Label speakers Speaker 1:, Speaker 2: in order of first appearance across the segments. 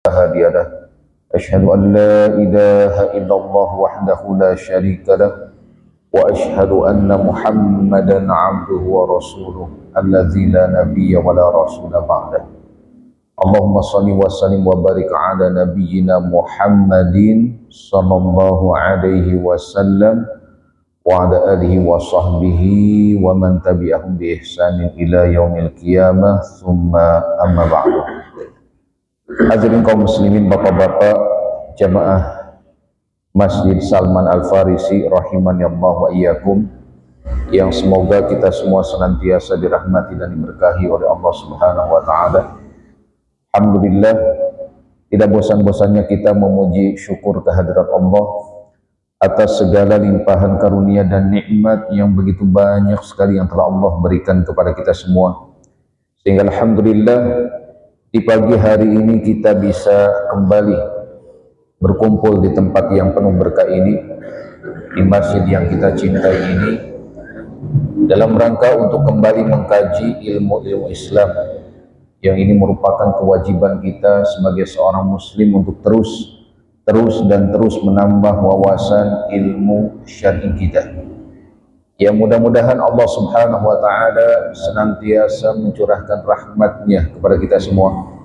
Speaker 1: هادي له أشهد أن لا إله إلا الله وحده لا شريك له وأشهد أن محمدا عبده ورسوله الذي لا نبي ولا رسول بعده اللهم صل وسلم وبارك على نبينا محمد صلى الله عليه وسلم وعلى آله وصحبه ومن تبعهم بإحسان إلى يوم القيامة ثم أما بعد. Hadirin kaum muslimin, bapak-bapak jamaah Masjid Salman Al-Farisi rahimani Allah wa iyyakum, yang semoga kita semua senantiasa dirahmati dan diberkahi oleh Allah Subhanahu wa taala. Alhamdulillah, tidak bosan-bosannya kita memuji syukur kehadirat Allah atas segala limpahan karunia dan nikmat yang begitu banyak sekali yang telah Allah berikan kepada kita semua, sehingga alhamdulillah di pagi hari ini kita bisa kembali berkumpul di tempat yang penuh berkah ini, di masjid yang kita cintai ini, dalam rangka untuk kembali mengkaji ilmu-ilmu Islam, yang ini merupakan kewajiban kita sebagai seorang muslim untuk terus menambah wawasan ilmu syar'i kita. Ya, mudah-mudahan Allah Subhanahu wa taala senantiasa mencurahkan rahmatnya kepada kita semua,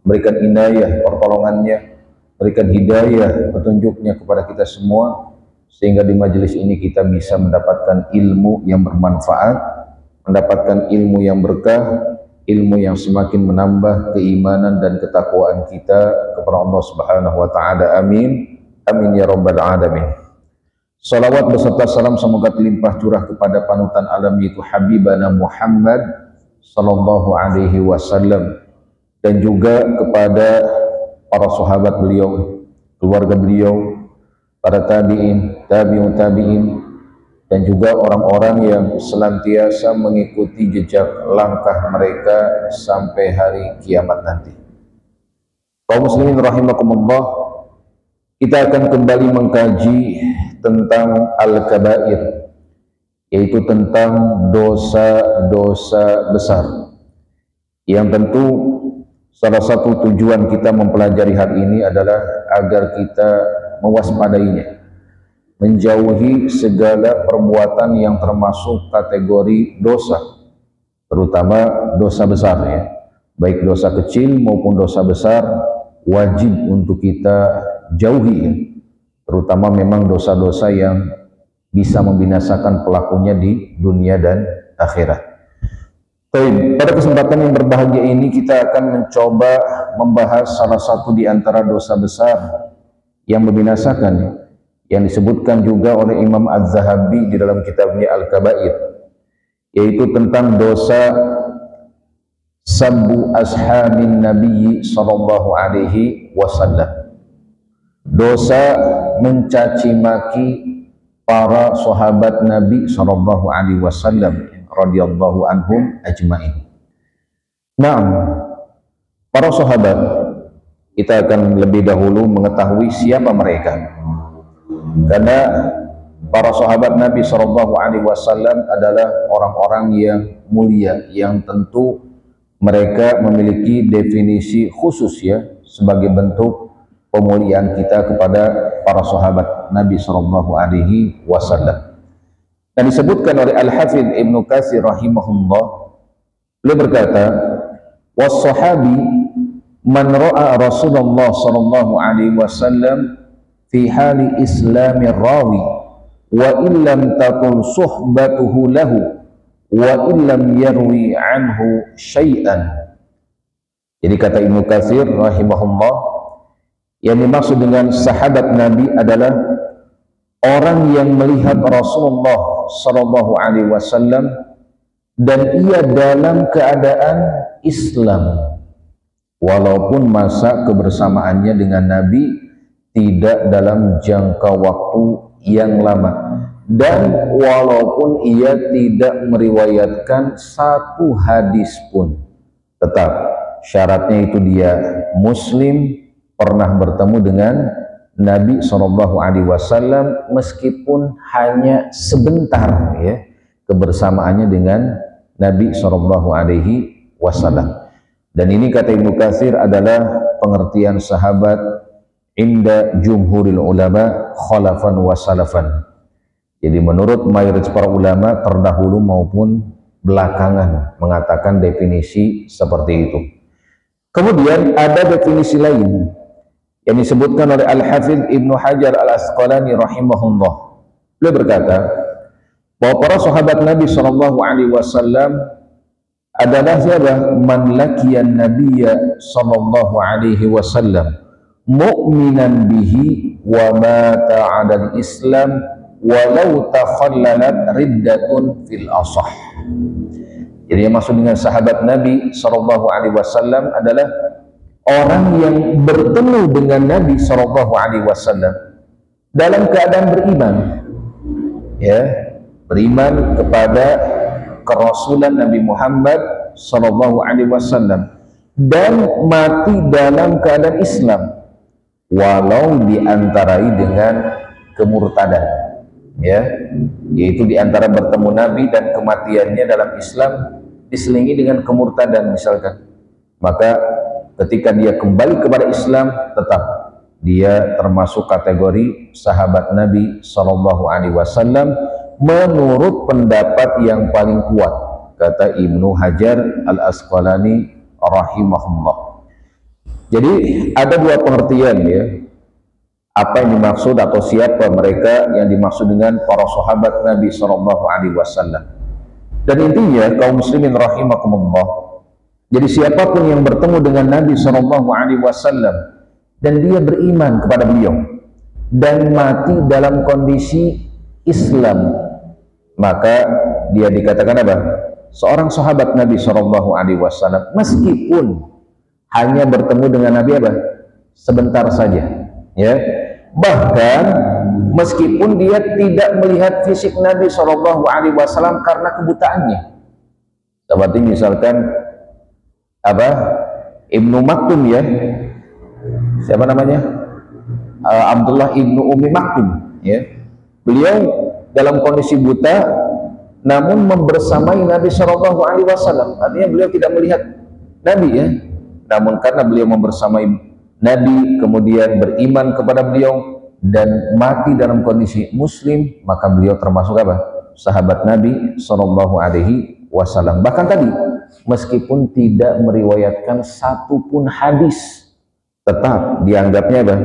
Speaker 1: berikan inayah pertolongannya, berikan hidayah petunjuknya kepada kita semua, sehingga di majelis ini kita bisa mendapatkan ilmu yang bermanfaat, mendapatkan ilmu yang berkah, ilmu yang semakin menambah keimanan dan ketakwaan kita kepada Allah Subhanahu wa taala. Amin amin ya rabbal alamin. Salawat beserta salam semoga terlimpah curah kepada panutan alam, yaitu Habibana Muhammad sallallahu alaihi wasallam, dan juga kepada para sahabat beliau, keluarga beliau, para tabi'in, tabi'un tabi'in, dan juga orang-orang yang senantiasa mengikuti jejak langkah mereka sampai hari kiamat nanti. Kaum muslimin rahimakumullah, kita akan kembali mengkaji tentang al-kabair, yaitu tentang dosa-dosa besar, yang tentu salah satu tujuan kita mempelajari hari ini adalah agar kita mewaspadainya, menjauhi segala perbuatan yang termasuk kategori dosa, terutama dosa besar, ya, baik dosa kecil maupun dosa besar wajib untuk kita jauhi, ya. Terutama memang dosa-dosa yang bisa membinasakan pelakunya di dunia dan akhirat. Baik, pada kesempatan yang berbahagia ini kita akan mencoba membahas salah satu di antara dosa besar yang membinasakan, yang disebutkan juga oleh Imam Az-Zahabi di dalam kitabnya Al-Kabair, yaitu tentang dosa sabbu ashabin nabiyyi sallallahu alaihi wasallam, dosa mencaci maki para sahabat Nabi sallallahu alaihi wasallam radhiyallahu anhum ajmain. Nah, para sahabat, kita akan lebih dahulu mengetahui siapa mereka, karena para sahabat Nabi sallallahu alaihi wasallam adalah orang-orang yang mulia, yang tentu mereka memiliki definisi khusus, ya, sebagai bentuk pemuliaan kita kepada para sahabat Nabi sallallahu alaihi wasallam. Dan disebutkan oleh Al-Hafidz Ibnu Katsir rahimahullah, beliau berkata, was-sahabi man ra'a Rasulullah sallallahu alaihi wasallam fi hali islamir rawi wa illam takun suhbatuhu lahu wa illam yarwi anhu syai'an. Jadi kata Ibnu Katsir rahimahullah, yang dimaksud dengan sahabat Nabi adalah orang yang melihat Rasulullah sallallahu alaihi wasallam dan ia dalam keadaan Islam, walaupun masa kebersamaannya dengan Nabi tidak dalam jangka waktu yang lama, dan walaupun ia tidak meriwayatkan satu hadis pun, tetap syaratnya itu dia muslim, pernah bertemu dengan Nabi Shallallahu Alaihi Wasallam meskipun hanya sebentar, ya, kebersamaannya dengan Nabi Shallallahu Alaihi Wasallam. Dan ini kata Ibnu Katsir adalah pengertian sahabat inda jumhuril ulama khalafan wa salafan. Jadi menurut mayoritas para ulama terdahulu maupun belakangan mengatakan definisi seperti itu. Kemudian ada definisi lain yang disebutkan oleh Al-Hafidz Ibnu Hajar Al-Asqalani rahimahullah. Beliau berkata bahwa para sahabat Nabi SAW adalah siapa? Man laqiyan nabiyya sallallahu alaihi wasallam mu'minan bihi wa mata 'ala al-islam walau takhallalat riddatun fil asah. Jadi yang maksud dengan sahabat Nabi sallallahu alaihi wasallam adalah orang yang bertemu dengan Nabi sallallahu alaihi wasallam dalam keadaan beriman, ya, beriman kepada kerasulan Nabi Muhammad sallallahu alaihi wasallam dan mati dalam keadaan Islam walau diantarai dengan kemurtadan, ya, yaitu diantara bertemu Nabi dan kematiannya dalam Islam diselingi dengan kemurtadan misalkan, maka ketika dia kembali kepada Islam tetap dia termasuk kategori sahabat Nabi sallallahu alaihi wasallam menurut pendapat yang paling kuat, kata Ibnu Hajar Al-Asqalani rahimahullah. Jadi ada dua pengertian, ya, apa yang dimaksud atau siapa mereka yang dimaksud dengan para sahabat Nabi sallallahu alaihi wasallam. Dan intinya kaum muslimin rahimakumullah, jadi siapapun yang bertemu dengan Nabi sallallahu alaihi wasallam dan dia beriman kepada beliau dan mati dalam kondisi Islam, maka dia dikatakan apa? Seorang sahabat Nabi sallallahu alaihi wasallam, meskipun hanya bertemu dengan Nabi apa? Sebentar saja, ya. Bahkan meskipun dia tidak melihat fisik Nabi sallallahu alaihi wasallam karena kebutaannya. Seperti misalkan apa? Ibnu Maktum, ya. Siapa namanya? Abdullah ibnu Ummi Maktum, ya. Beliau dalam kondisi buta namun membersamai Nabi sallallahu alaihi wasallam. Artinya beliau tidak melihat Nabi, ya. Namun karena beliau membersamai Nabi, kemudian beriman kepada beliau dan mati dalam kondisi muslim, maka beliau termasuk apa? Sahabat Nabi sallallahu alaihi wasallam. Bahkan tadi meskipun tidak meriwayatkan satupun hadis, tetap dianggapnya apa?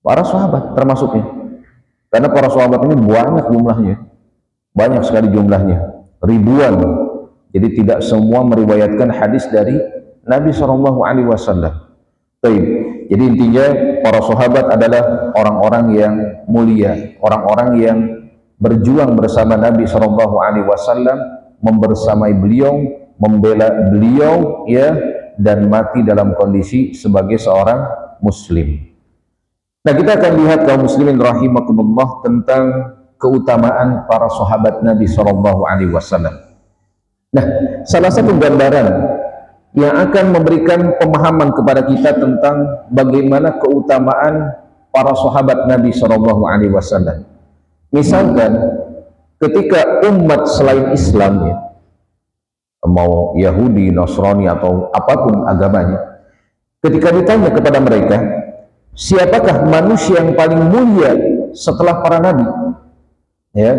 Speaker 1: Para sahabat termasuknya. Karena para sahabat ini banyak jumlahnya, banyak sekali jumlahnya, ribuan. Jadi tidak semua meriwayatkan hadis dari Nabi Shallallahu Alaihi Wasallam. Jadi intinya para sahabat adalah orang-orang yang mulia, orang-orang yang berjuang bersama Nabi Shallallahu Alaihi Wasallam, membersamai beliau, membela beliau, ya, dan mati dalam kondisi sebagai seorang Muslim. Nah, kita akan lihat kaum muslimin rahimakumullah tentang keutamaan para sahabat Nabi Shallallahu Alaihi Wasallam. Nah, salah satu gambaran yang akan memberikan pemahaman kepada kita tentang bagaimana keutamaan para sahabat Nabi Shallallahu Alaihi Wasallam. Misalkan ketika umat selain Islam, ya, mau Yahudi, Nasrani atau apapun agamanya, ketika ditanya kepada mereka, siapakah manusia yang paling mulia setelah para nabi? Ya,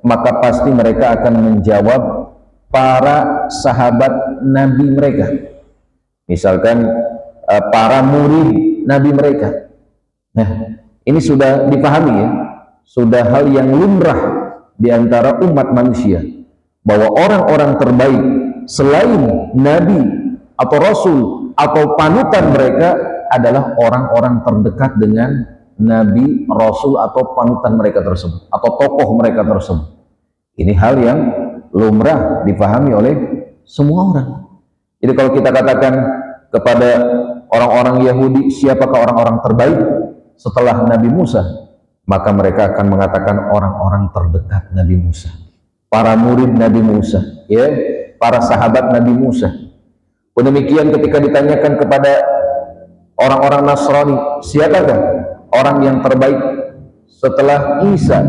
Speaker 1: maka pasti mereka akan menjawab para sahabat nabi mereka. Misalkan para murid nabi mereka. Nah, ini sudah dipahami, ya, sudah hal yang lumrah di antara umat manusia, bahwa orang-orang terbaik selain nabi atau rasul atau panutan mereka adalah orang-orang terdekat dengan nabi, rasul atau panutan mereka tersebut atau tokoh mereka tersebut. Ini hal yang lumrah dipahami oleh semua orang. Jadi kalau kita katakan kepada orang-orang Yahudi, siapakah orang-orang terbaik setelah Nabi Musa, maka mereka akan mengatakan orang-orang terdekat Nabi Musa, para murid Nabi Musa, ya, para sahabat Nabi Musa. Demikian ketika ditanyakan kepada orang-orang Nasrani, siapakah orang yang terbaik setelah Isa,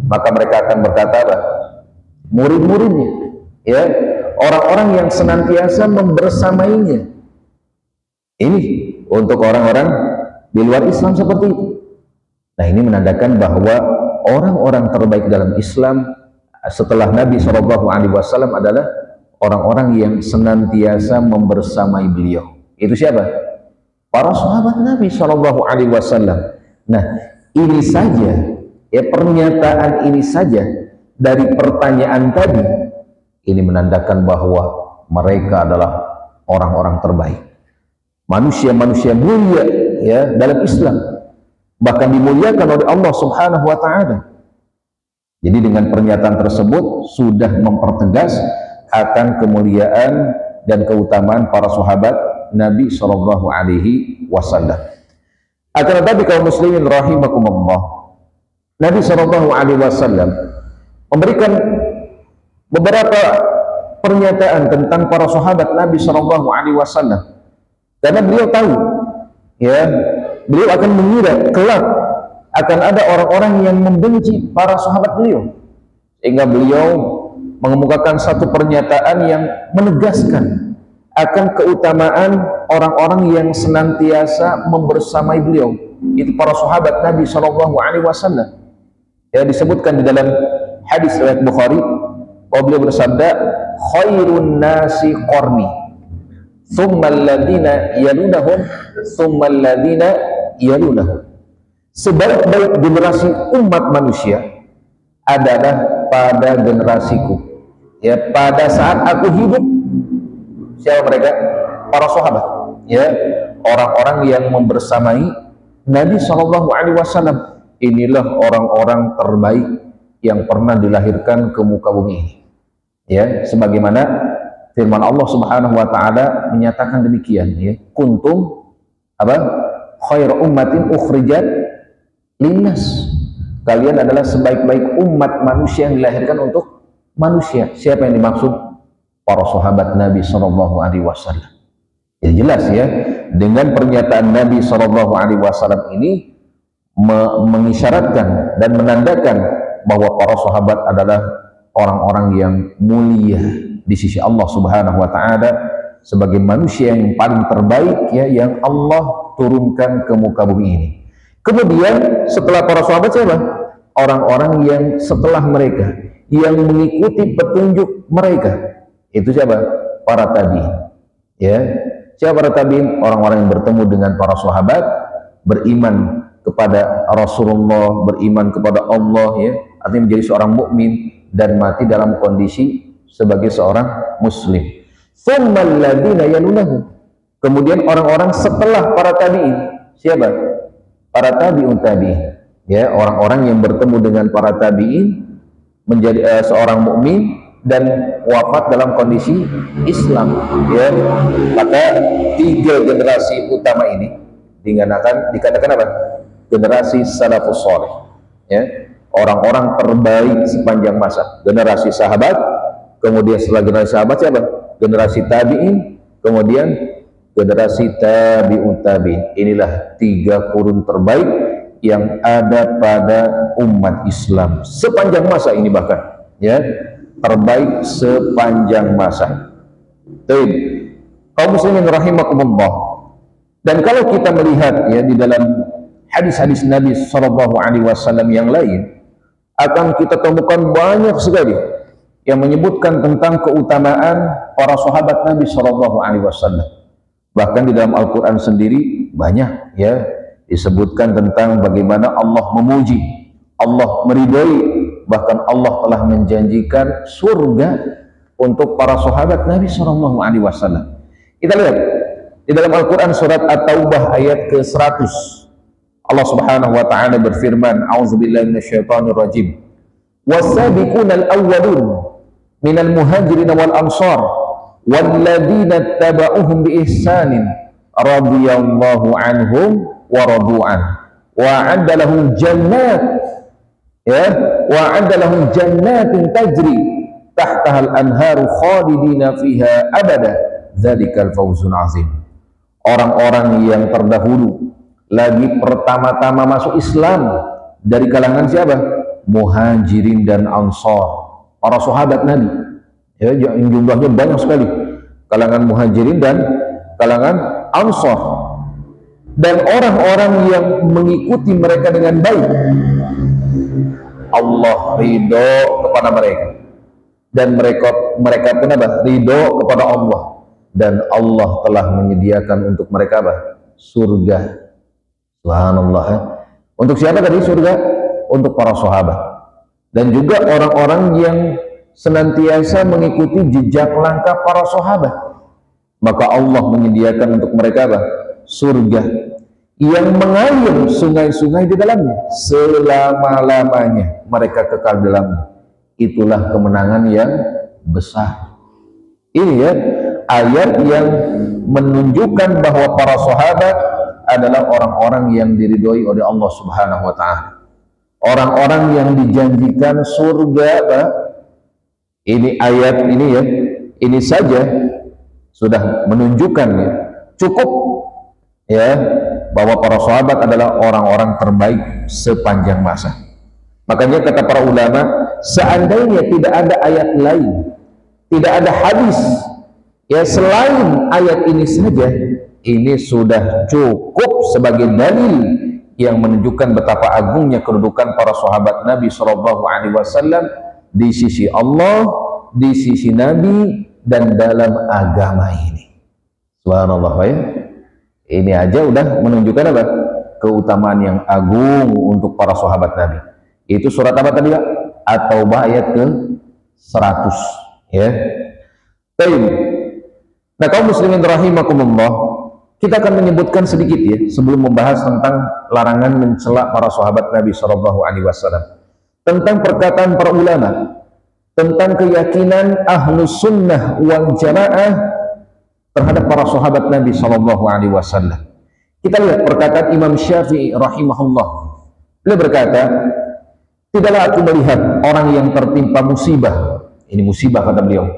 Speaker 1: maka mereka akan berkata apa? Murid-muridnya, ya, orang-orang yang senantiasa membersamainya. Ini untuk orang-orang di luar Islam seperti itu. Nah, ini menandakan bahwa orang-orang terbaik dalam Islam setelah Nabi SAW adalah orang-orang yang senantiasa membersamai beliau. Itu siapa? Para sahabat Nabi SAW. Nah, ini saja, ya, pernyataan ini saja dari pertanyaan tadi, ini menandakan bahwa mereka adalah orang-orang terbaik, manusia-manusia mulia, ya, dalam Islam, bahkan dimuliakan oleh Allah Subhanahu wa Ta'ala. Jadi dengan pernyataan tersebut sudah mempertegas akan kemuliaan dan keutamaan para sahabat Nabi Shallallahu Alaihi Wasallam. Akan tetapi kaum muslimin rahimakumullah, Nabi Shallallahu Alaihi Wasallam memberikan beberapa pernyataan tentang para sahabat Nabi Shallallahu Alaihi Wasallam, karena beliau tahu, ya, beliau akan mengira kelak akan ada orang-orang yang membenci para sahabat beliau, sehingga beliau mengemukakan satu pernyataan yang menegaskan akan keutamaan orang-orang yang senantiasa membersamai beliau, itu para sahabat Nabi Shallallahu Alaihi Wasallam. Ya, disebutkan di dalam hadis riwayat Bukhari bahwa beliau bersabda, khairun nasi qarni thumma alladhina yalunahum thumma alladhina yalunahum. Sebaik-baik generasi umat manusia adalah pada generasiku, ya, pada saat aku hidup. Siapa mereka? Para sahabat, ya, orang-orang yang membersamai Nabi Shallallahu Alaihi Wasallam. Inilah orang-orang terbaik yang pernah dilahirkan ke muka bumi ini, ya, sebagaimana firman Allah Subhanahu wa Ta'ala menyatakan demikian, ya, kuntum apa? Khairu ummatin ukhrijat linnas. Kalian adalah sebaik-baik umat manusia yang dilahirkan untuk manusia. Siapa yang dimaksud? Para sahabat Nabi Shallallahu Alaihi Wasallam. Ya, jelas, ya, dengan pernyataan Nabi Shallallahu Alaihi Wasallam ini mengisyaratkan dan menandakan bahwa para sahabat adalah orang-orang yang mulia di sisi Allah Subhanahu wa Ta'ala sebagai manusia yang paling terbaik, ya, yang Allah turunkan ke muka bumi ini. Kemudian setelah para sahabat siapa? Orang-orang yang setelah mereka, yang mengikuti petunjuk mereka. Itu siapa? Para tabi'in. Ya, siapa para tabi'in? Orang-orang yang bertemu dengan para sahabat, beriman kepada Rasulullah, beriman kepada Allah, ya, artinya menjadi seorang mukmin dan mati dalam kondisi sebagai seorang muslim. Tsummal ladzina yalunahum. Kemudian orang-orang setelah para tabi'in. Siapa? Para tabi'un tabi'in, ya, orang-orang yang bertemu dengan para tabi'in menjadi seorang mukmin dan wafat dalam kondisi Islam, ya. Maka tiga generasi utama ini dikatakan apa? Generasi salafus saleh, ya, orang-orang terbaik sepanjang masa. Generasi sahabat, kemudian setelah generasi sahabat siapa? Generasi tabi'in, kemudian generasi tabi'un tabi'in. Inilah tiga kurun terbaik yang ada pada umat Islam sepanjang masa ini, bahkan, ya, terbaik sepanjang masa. Baik, kaum muslimin rahimakumullah. Dan kalau kita melihat, ya, di dalam hadis-hadis Nabi Shallallahu Alaihi Wasallam yang lain, akan kita temukan banyak sekali yang menyebutkan tentang keutamaan para sahabat Nabi Shallallahu Alaihi Wasallam. Bahkan di dalam Al-Quran sendiri banyak, ya, disebutkan tentang bagaimana Allah memuji, Allah meridhoi, bahkan Allah telah menjanjikan surga untuk para sahabat Nabi Shallallahu Alaihi Wasallam. Kita lihat di dalam Al-Quran surat At-Taubah ayat ke-100. Allah Subhanahu wa Ta'ala berfirman, a'udzubillahi minasyaitonir rajim, was-sabiqunal awwalun minal muhajirin wal ansar walladzina tabauhum bi ihsanin radhiyallahu anhum wa radu'an wa 'adda lahum jannat, ya, wa 'adda lahum jannatin tajri tahtaha al-anharu khalidina fiha abada dzalikal fawzul azim. Orang-orang yang terdahulu lagi pertama-tama masuk Islam dari kalangan siapa? Muhajirin dan Ansar, para sahabat Nabi, Ya, yang jumlahnya banyak sekali, kalangan muhajirin dan kalangan ansor, dan orang-orang yang mengikuti mereka dengan baik, Allah ridho kepada mereka, dan mereka pun apa? Ridho kepada Allah, dan Allah telah menyediakan untuk mereka apa? Surga. Subhanallah. Untuk siapa tadi surga? Untuk para sahabat, dan juga orang-orang yang senantiasa mengikuti jejak langkah para sahabat, maka Allah menyediakan untuk mereka apa? Surga yang mengalir sungai-sungai di dalamnya, selama-lamanya mereka kekal dalamnya. Itulah kemenangan yang besar. Ini ya, ayat yang menunjukkan bahwa para sahabat adalah orang-orang yang diridhoi oleh Allah Subhanahu wa taala. Orang-orang yang dijanjikan surga, Pak. Ini ayat ini ya, ini saja sudah menunjukkan ya, cukup ya, bahwa para sahabat adalah orang-orang terbaik sepanjang masa. Makanya kata para ulama, seandainya tidak ada ayat lain, tidak ada hadis ya selain ayat ini saja, ini sudah cukup sebagai dalil yang menunjukkan betapa agungnya kedudukan para sahabat Nabi SAW di sisi Allah, di sisi Nabi, dan dalam agama ini. Subhanallah ya. Ini aja udah menunjukkan apa? Keutamaan yang agung untuk para sahabat Nabi. Itu surat apa tadi, Pak? At-Taubah ayat ke-100 ya. Baik. Nah, kaum muslimin rahimakumullah, kita akan menyebutkan sedikit ya sebelum membahas tentang larangan mencela para sahabat Nabi SAW, tentang perkataan para ulama, tentang keyakinan ahlus sunnah wal jamaah terhadap para sahabat Nabi SAW. Kita lihat perkataan Imam Syafi'i rahimahullah. Beliau berkata, tidaklah aku melihat orang yang tertimpa musibah, ini musibah kata beliau,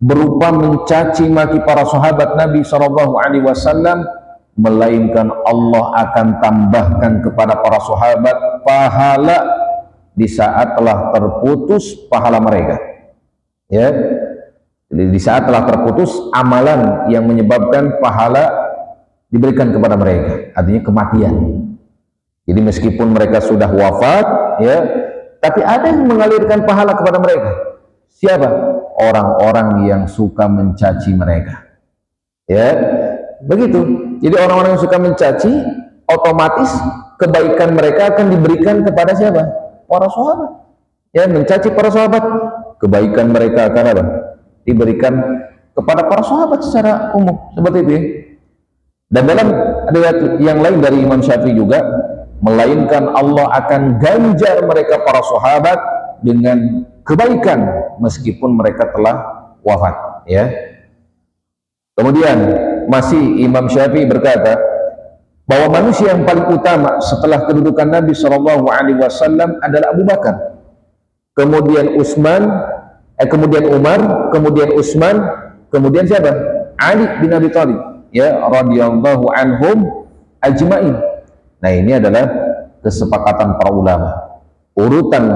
Speaker 1: berupa mencaci maki para sahabat Nabi SAW, melainkan Allah akan tambahkan kepada para sahabat pahala di saat telah terputus pahala mereka ya. Jadi di saat telah terputus amalan yang menyebabkan pahala diberikan kepada mereka, artinya kematian. Jadi meskipun mereka sudah wafat ya, tapi ada yang mengalirkan pahala kepada mereka. Siapa? Orang-orang yang suka mencaci mereka ya, begitu. Jadi orang-orang yang suka mencaci, otomatis kebaikan mereka akan diberikan kepada siapa? Para sahabat ya. Mencaci para sahabat, kebaikan mereka akan apa? Diberikan kepada para sahabat secara umum, seperti itu ya. Dan dalam riwayat yang lain dari Imam Syafi'i juga, melainkan Allah akan ganjar mereka para sahabat dengan kebaikan meskipun mereka telah wafat ya. Kemudian masih Imam Syafi'i berkata bahwa manusia yang paling utama setelah kedudukan Nabi SAW adalah Abu Bakar, kemudian kemudian Umar, kemudian Utsman, kemudian siapa? Ali bin Abi Thalib ya, radhiyallahu anhum ajmain. Nah, ini adalah kesepakatan para ulama. Urutan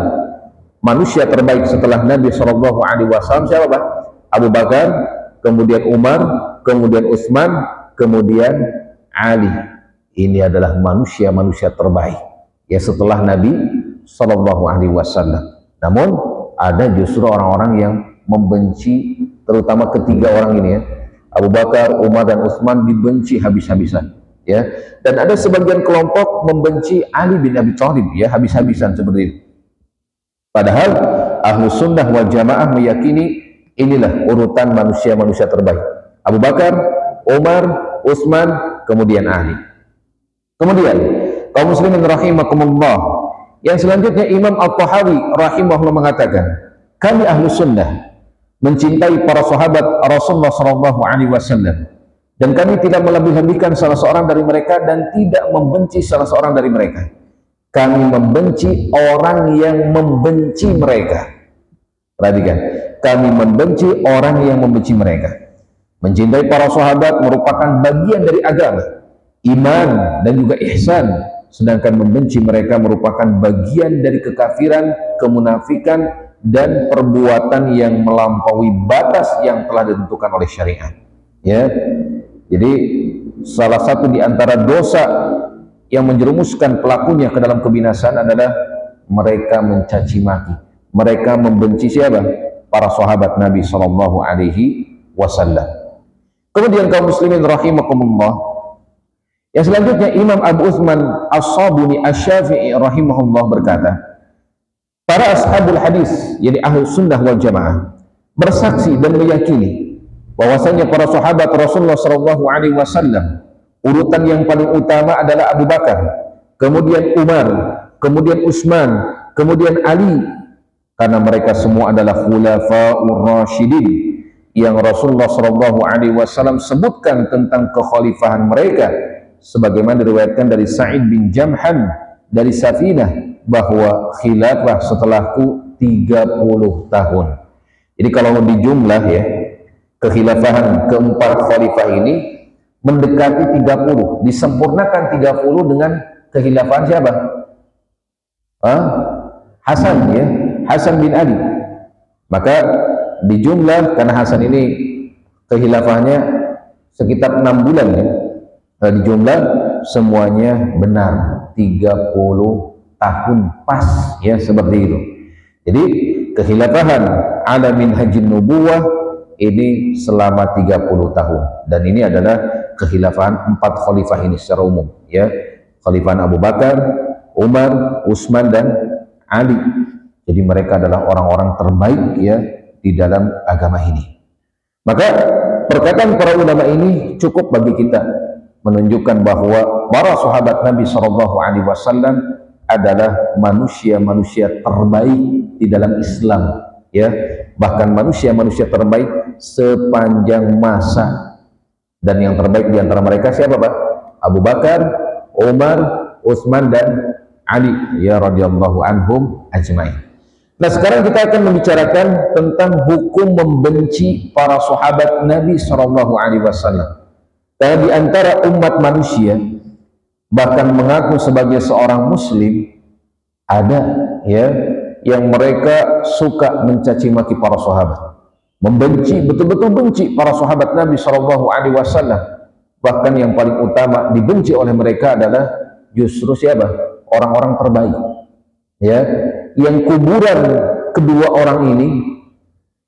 Speaker 1: manusia terbaik setelah Nabi SAW siapa, Pak? Abu Bakar, kemudian Umar, kemudian Utsman, kemudian Ali. Ini adalah manusia-manusia terbaik ya setelah Nabi SAW. Namun ada justru orang-orang yang membenci, terutama ketiga orang ini ya, Abu Bakar, Umar, dan Utsman dibenci habis-habisan ya. Dan ada sebagian kelompok membenci Ali bin Abi Thalib ya, habis-habisan seperti itu. Padahal Ahlus Sunnah wal Jamaah meyakini inilah urutan manusia-manusia terbaik: Abu Bakar, Umar, Utsman, kemudian Ali. Kemudian kaum muslimin rahimakumullah, yang selanjutnya Imam At-Tahawi rahimahullah mengatakan, kami Ahlus Sunnah mencintai para sahabat Rasulullah SAW, dan kami tidak melebih-lebihkan salah seorang dari mereka dan tidak membenci salah seorang dari mereka. Kami membenci orang yang membenci mereka. Perhatikan, kami membenci orang yang membenci mereka. Mencintai para sahabat merupakan bagian dari agama, iman, dan juga ihsan. Sedangkan membenci mereka merupakan bagian dari kekafiran, kemunafikan, dan perbuatan yang melampaui batas yang telah ditentukan oleh syariat. Ya, jadi salah satu di antara dosa yang menjerumuskan pelakunya ke dalam kebinasaan adalah mereka mencaci maki, mereka membenci siapa? Para sahabat Nabi Shallallahu Alaihi Wasallam. Kemudian kaum muslimin rahimakumullah, yang selanjutnya Imam Abu Utsman As-Sabuni Asy-Syafi'i rahimahullah berkata, para ashabul hadis, jadi ahlu sunnah wal jamaah, bersaksi dan meyakini bahwasanya para sahabat Rasulullah Shallallahu Alaihi Wasallam urutan yang paling utama adalah Abu Bakar, kemudian Umar, kemudian Utsman, kemudian Ali, karena mereka semua adalah khulafaur rasyidin yang Rasulullah Shallallahu Alaihi Wasallam sebutkan tentang kekhalifahan mereka, sebagaimana diriwayatkan dari Sa'id bin Jamhan dari Safinah bahwa khilafah setelahku 30 tahun. Jadi kalau dijumlah ya, kekhilafahan keempat khalifah ini mendekati 30, disempurnakan 30 dengan kekhilafahan siapa? Hasan ya, Hasan bin Ali. Maka dijumlah, karena Hasan ini kekhilafahannya sekitar 6 bulan ya, dijumlah semuanya benar 30 tahun pas ya, seperti itu. Jadi kekhilafahan ala minhajin nubuwah ini selama 30 tahun, dan ini adalah kekhilafahan 4 khalifah ini secara umum ya, khalifah Abu Bakar, Umar, Utsman dan Ali. Jadi mereka adalah orang-orang terbaik ya di dalam agama ini. Maka perkataan para ulama ini cukup bagi kita menunjukkan bahwa para sahabat Nabi Shallallahu Alaihi Wasallam adalah manusia-manusia terbaik di dalam Islam ya, bahkan manusia-manusia terbaik sepanjang masa. Dan yang terbaik di antara mereka siapa Pak? Abu Bakar, Umar, Utsman dan Ali ya radhiyallahu anhum ajmain. Nah, sekarang kita akan membicarakan tentang hukum membenci para sahabat Nabi Shallallahu Alaihi Wasallam. Karena di antara umat manusia, bahkan mengaku sebagai seorang muslim, ada ya yang mereka suka mencaci maki para sahabat, membenci, betul-betul benci para sahabat Nabi Shallallahu Alaihi Wasallam. Bahkan yang paling utama dibenci oleh mereka adalah justru siapa? Orang-orang terbaik ya, yang kuburan kedua orang ini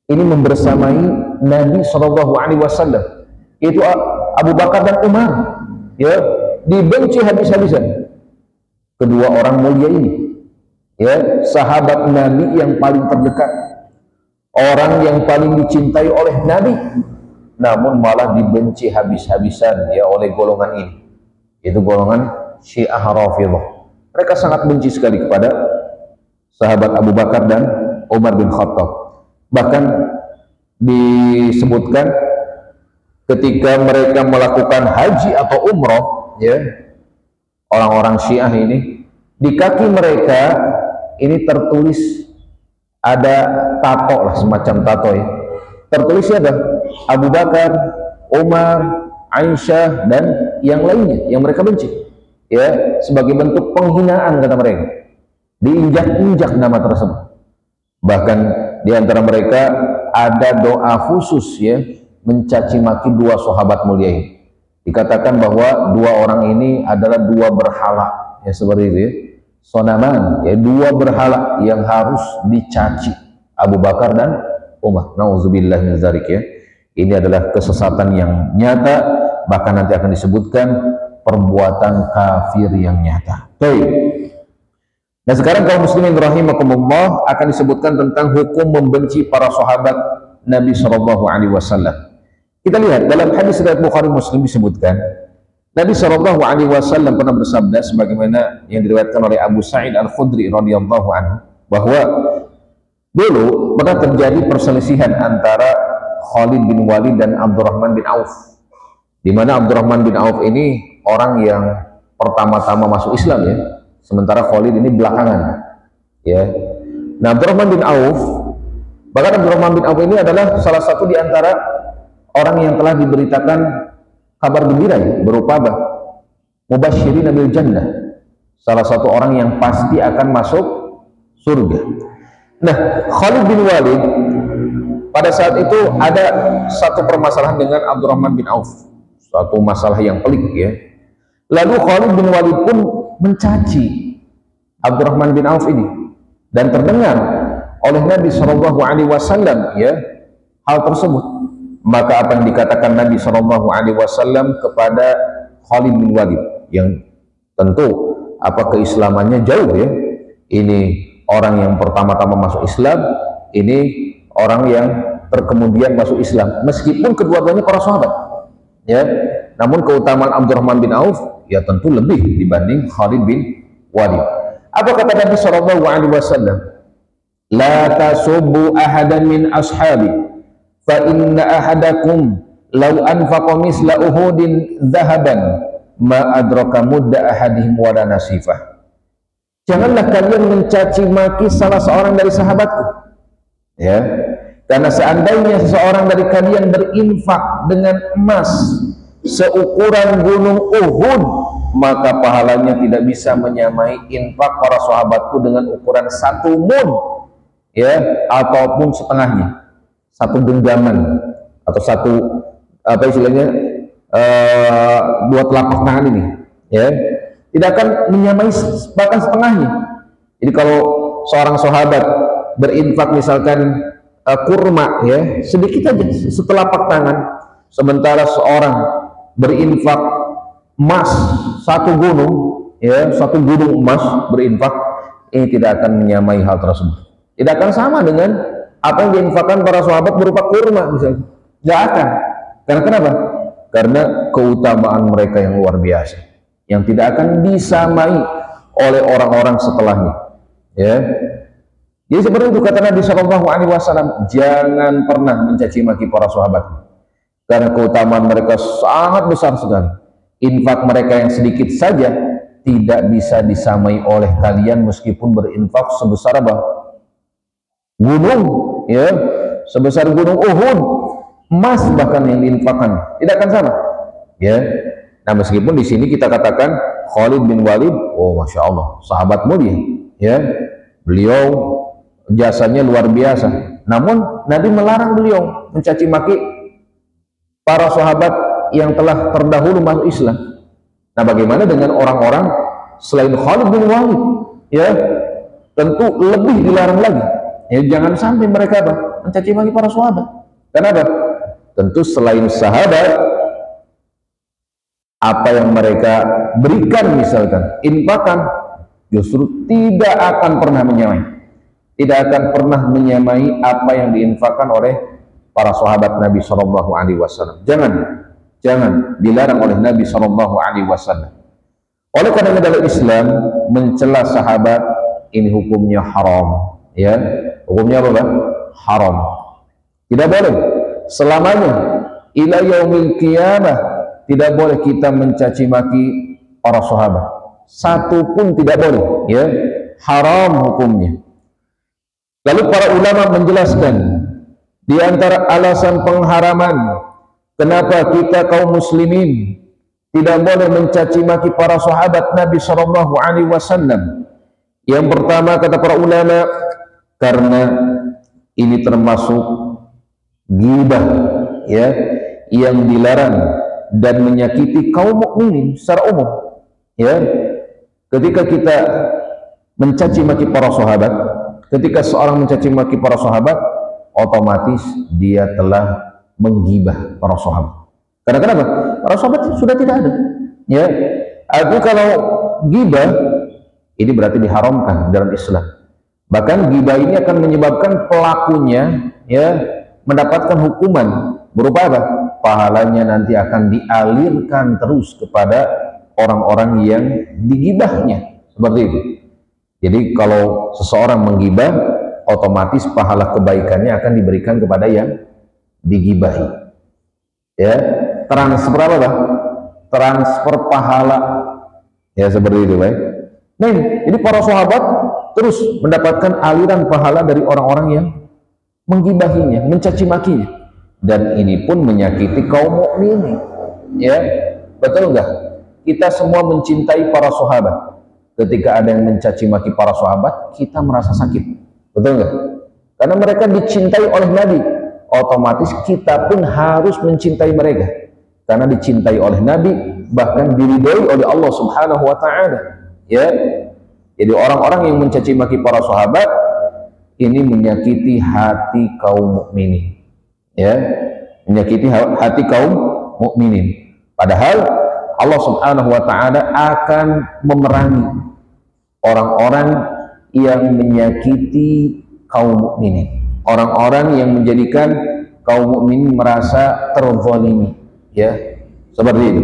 Speaker 1: membersamai Nabi Shallallahu Alaihi Wasallam, yaitu Abu Bakar dan Umar ya, dibenci habis-habisan kedua orang mulia ini ya, sahabat Nabi yang paling terdekat, orang yang paling dicintai oleh Nabi, namun malah dibenci habis-habisan ya oleh golongan ini, yaitu golongan Syiah Rafidhah. Mereka sangat benci sekali kepada sahabat Abu Bakar dan Umar bin Khattab. Bahkan disebutkan ketika mereka melakukan haji atau umroh ya, orang-orang Syiah ini, di kaki mereka ini tertulis ada tato lah, semacam tato ya, tertulisnya ada Abu Bakar, Umar, Aisyah dan yang lainnya yang mereka benci ya, sebagai bentuk penghinaan kata mereka, diinjak-injak nama tersebut. Bahkan di antara mereka ada doa khusus ya, mencaci maki dua sahabat mulia ini. Dikatakan bahwa dua orang ini adalah dua berhala ya, seperti itu ya, sonaman ya, dua berhala yang harus dicaci, Abu Bakar dan Umar. Nauzubillah min dzalik ya. Ini adalah kesesatan yang nyata, bahkan nanti akan disebutkan perbuatan kafir yang nyata. Baik. Nah, sekarang kaum muslimin rahimakumullah akan disebutkan tentang hukum membenci para sahabat Nabi Shallallahu Alaihi Wasallam. Kita lihat dalam hadis riwayat Bukhari Muslim disebutkan Nabi Shallallahu Alaihi Wasallam pernah bersabda, sebagaimana yang diriwayatkan oleh Abu Sa'id Al-Khudri radhiyallahu anhu, bahwa dulu pernah terjadi perselisihan antara Khalid bin Walid dan Abdurrahman bin Auf, di mana Abdurrahman bin Auf ini orang yang pertama-tama masuk Islam ya, sementara Khalid ini belakangan ya. Nah, Abdurrahman bin Auf, bahkan Abdurrahman bin Auf ini adalah salah satu di antara orang yang telah diberitakan kabar gembira ya, berupa apa? Mubasysyirin bil jannah, salah satu orang yang pasti akan masuk surga. Nah, Khalid bin Walid pada saat itu ada satu permasalahan dengan Abdurrahman bin Auf, satu masalah yang pelik ya. Lalu Khalid bin Walid pun mencaci Abdurrahman bin Auf ini, dan terdengar oleh Nabi Shallallahu Alaihi Wasallam ya hal tersebut. Maka apa yang dikatakan Nabi Shallallahu Alaihi Wasallam kepada Khalid bin Walid, yang tentu apa keislamannya jauh ya, ini orang yang pertama-tama masuk Islam, ini orang yang terkemudian masuk Islam, meskipun kedua-duanya para sahabat ya, namun keutamaan Abdurrahman bin Auf ya tentu lebih dibanding Khalid bin Walid. Apa kata Nabi Shallallahu Alaihi Wasallam? La tasubbu ahadan min ashabi, fa inna ahadakum law anfaqa misla uhudin dhahaban ma adraka mudda ahadihim wala nasifah. Janganlah kalian mencaci maki salah seorang dari sahabatku ya, karena seandainya seseorang dari kalian berinfak dengan emas seukuran gunung Uhud, maka pahalanya tidak bisa menyamai infak para sahabatku dengan ukuran 1 mun ya, ataupun setengahnya, 1 genggaman atau 1 apa istilahnya 2 telapak tangan ini ya, tidak akan menyamai bahkan setengahnya. Jadi kalau seorang sahabat berinfak misalkan kurma ya, sedikit aja setelapak tangan, sementara seorang berinfak emas 1 gunung ya, 1 gunung emas berinfak, ini tidak akan menyamai hal tersebut, tidak akan sama dengan apa yang diinfakkan para sahabat berupa kurma misalnya, tidak akan. Karena kenapa? Karena keutamaan mereka yang luar biasa, yang tidak akan disamai oleh orang-orang setelahnya ya. Jadi seperti itu kata Nabi Shallallahu Alaihi Wasallam, jangan pernah mencaci maki para sahabat, karena keutamaan mereka sangat besar sekali. Infak mereka yang sedikit saja tidak bisa disamai oleh kalian meskipun berinfak sebesar apa? Gunung ya, sebesar gunung Uhud, emas bahkan yang diinfakkan, tidak akan sama ya. Nah, meskipun di sini kita katakan Khalid bin Walid, oh masya Allah, sahabat mulia ya, beliau jasanya luar biasa, namun Nabi melarang beliau mencaci maki para sahabat yang telah terdahulu masuk Islam. Nah, bagaimana dengan orang-orang selain Khalid bin Walid ya, tentu lebih dilarang lagi ya, jangan sampai mereka mencaci maki para sahabat. Kenapa? Tentu selain sahabat, apa yang mereka berikan misalkan infakkan justru tidak akan pernah menyamai, tidak akan pernah menyamai apa yang diinfakkan oleh para sahabat Nabi Shallallahu Alaihi Wasallam. Jangan dilarang oleh Nabi Shallallahu Alaihi Wasallam. Oleh karena dalam Islam mencela sahabat ini hukumnya haram ya, hukumnya apa Bang? Haram, tidak boleh selamanya ila yaumil qiyamah. Tidak boleh kita mencaci maki para sahabat, 1 pun tidak boleh ya, haram hukumnya. Lalu para ulama menjelaskan di antara alasan pengharaman kenapa kita kaum muslimin tidak boleh mencaci maki para sahabat Nabi Shallallahu Alaihi Wasallam. Yang pertama kata para ulama, karena ini termasuk ghibah ya, yang dilarang dan menyakiti kaum mukminin secara umum ya. Ketika kita mencaci maki para sahabat, ketika seorang mencaci maki para sahabat, otomatis dia telah menggibah para sahabat. Karena kenapa? Para sahabat sudah tidak ada ya. Artinya kalau gibah ini berarti diharamkan dalam Islam. Bahkan gibah ini akan menyebabkan pelakunya ya mendapatkan hukuman berupa apa? Pahalanya nanti akan dialirkan terus kepada orang-orang yang digibahnya, seperti itu. Jadi kalau seseorang menggibah, otomatis pahala kebaikannya akan diberikan kepada yang digibahi ya. Transfer apa Bang? Transfer pahala ya, seperti itu baik. Nah, jadi para sahabat terus mendapatkan aliran pahala dari orang-orang yang menggibahinya, mencaci makinya, dan ini pun menyakiti kaum mukminin ya. Betul enggak? Kita semua mencintai para sahabat. Ketika ada yang mencaci maki para sahabat, kita merasa sakit, Betul nggak? Karena mereka dicintai oleh Nabi, otomatis kita pun harus mencintai mereka. Karena dicintai oleh Nabi, bahkan diridhoi oleh Allah Subhanahu wa taala. Ya. Jadi orang-orang yang mencaci maki para sahabat ini menyakiti hati kaum mukminin. Ya, menyakiti hati kaum mukminin. Padahal Allah Subhanahu wa taala akan memerangi orang-orang yang menyakiti kaum mukminin. Orang-orang yang menjadikan kaum mukminin merasa terzalimi, ya. Seperti itu.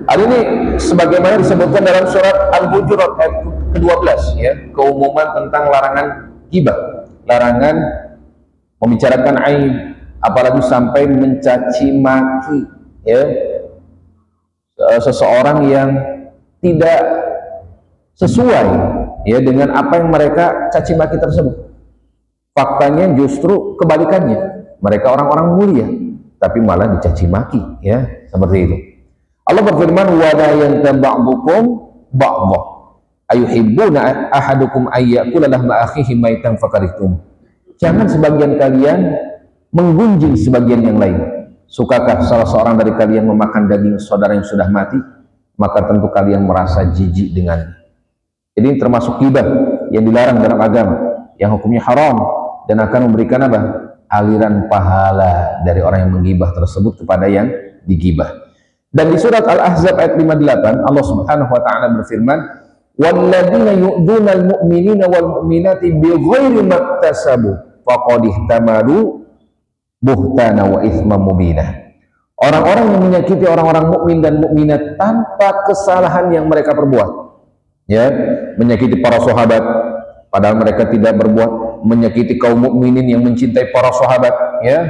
Speaker 1: Hal ini sebagaimana disebutkan dalam surat Al-Hujurat ayat ke-12, ya, keumuman tentang larangan ghibah, larangan membicarakan aib, apalagi sampai mencaci maki, ya, seseorang yang tidak sesuai, ya, dengan apa yang mereka caci maki tersebut. Faktanya justru kebalikannya, mereka orang-orang mulia tapi malah dicaci maki, ya, seperti itu. Allah berfirman, wa la yantaba'dukum ba'dha ayuhibbuna ahadukum ayyakula lahma akhihi maitan fakarihtum. Jangan sebagian kalian menggunjing sebagian yang lain. Sukakah salah seorang dari kalian memakan daging saudara yang sudah mati? Maka tentu kalian merasa jijik dengannya. Jadi ini termasuk ghibah yang dilarang dalam agama, yang hukumnya haram dan akan memberikan apa? Aliran pahala dari orang yang menggibah tersebut kepada yang digibah. Dan di surat Al-Ahzab ayat 58 Allah Subhanahu wa taala berfirman, walladzina yu'dunal mu'minina wal mu'minati bighairi maktasabu faqad ihtamalu buhtana wa itsman mubina. Orang-orang yang menyakiti orang-orang mukmin dan mukminat tanpa kesalahan yang mereka perbuat, ya, menyakiti para sahabat padahal mereka tidak berbuat, menyakiti kaum mukminin yang mencintai para sahabat, ya,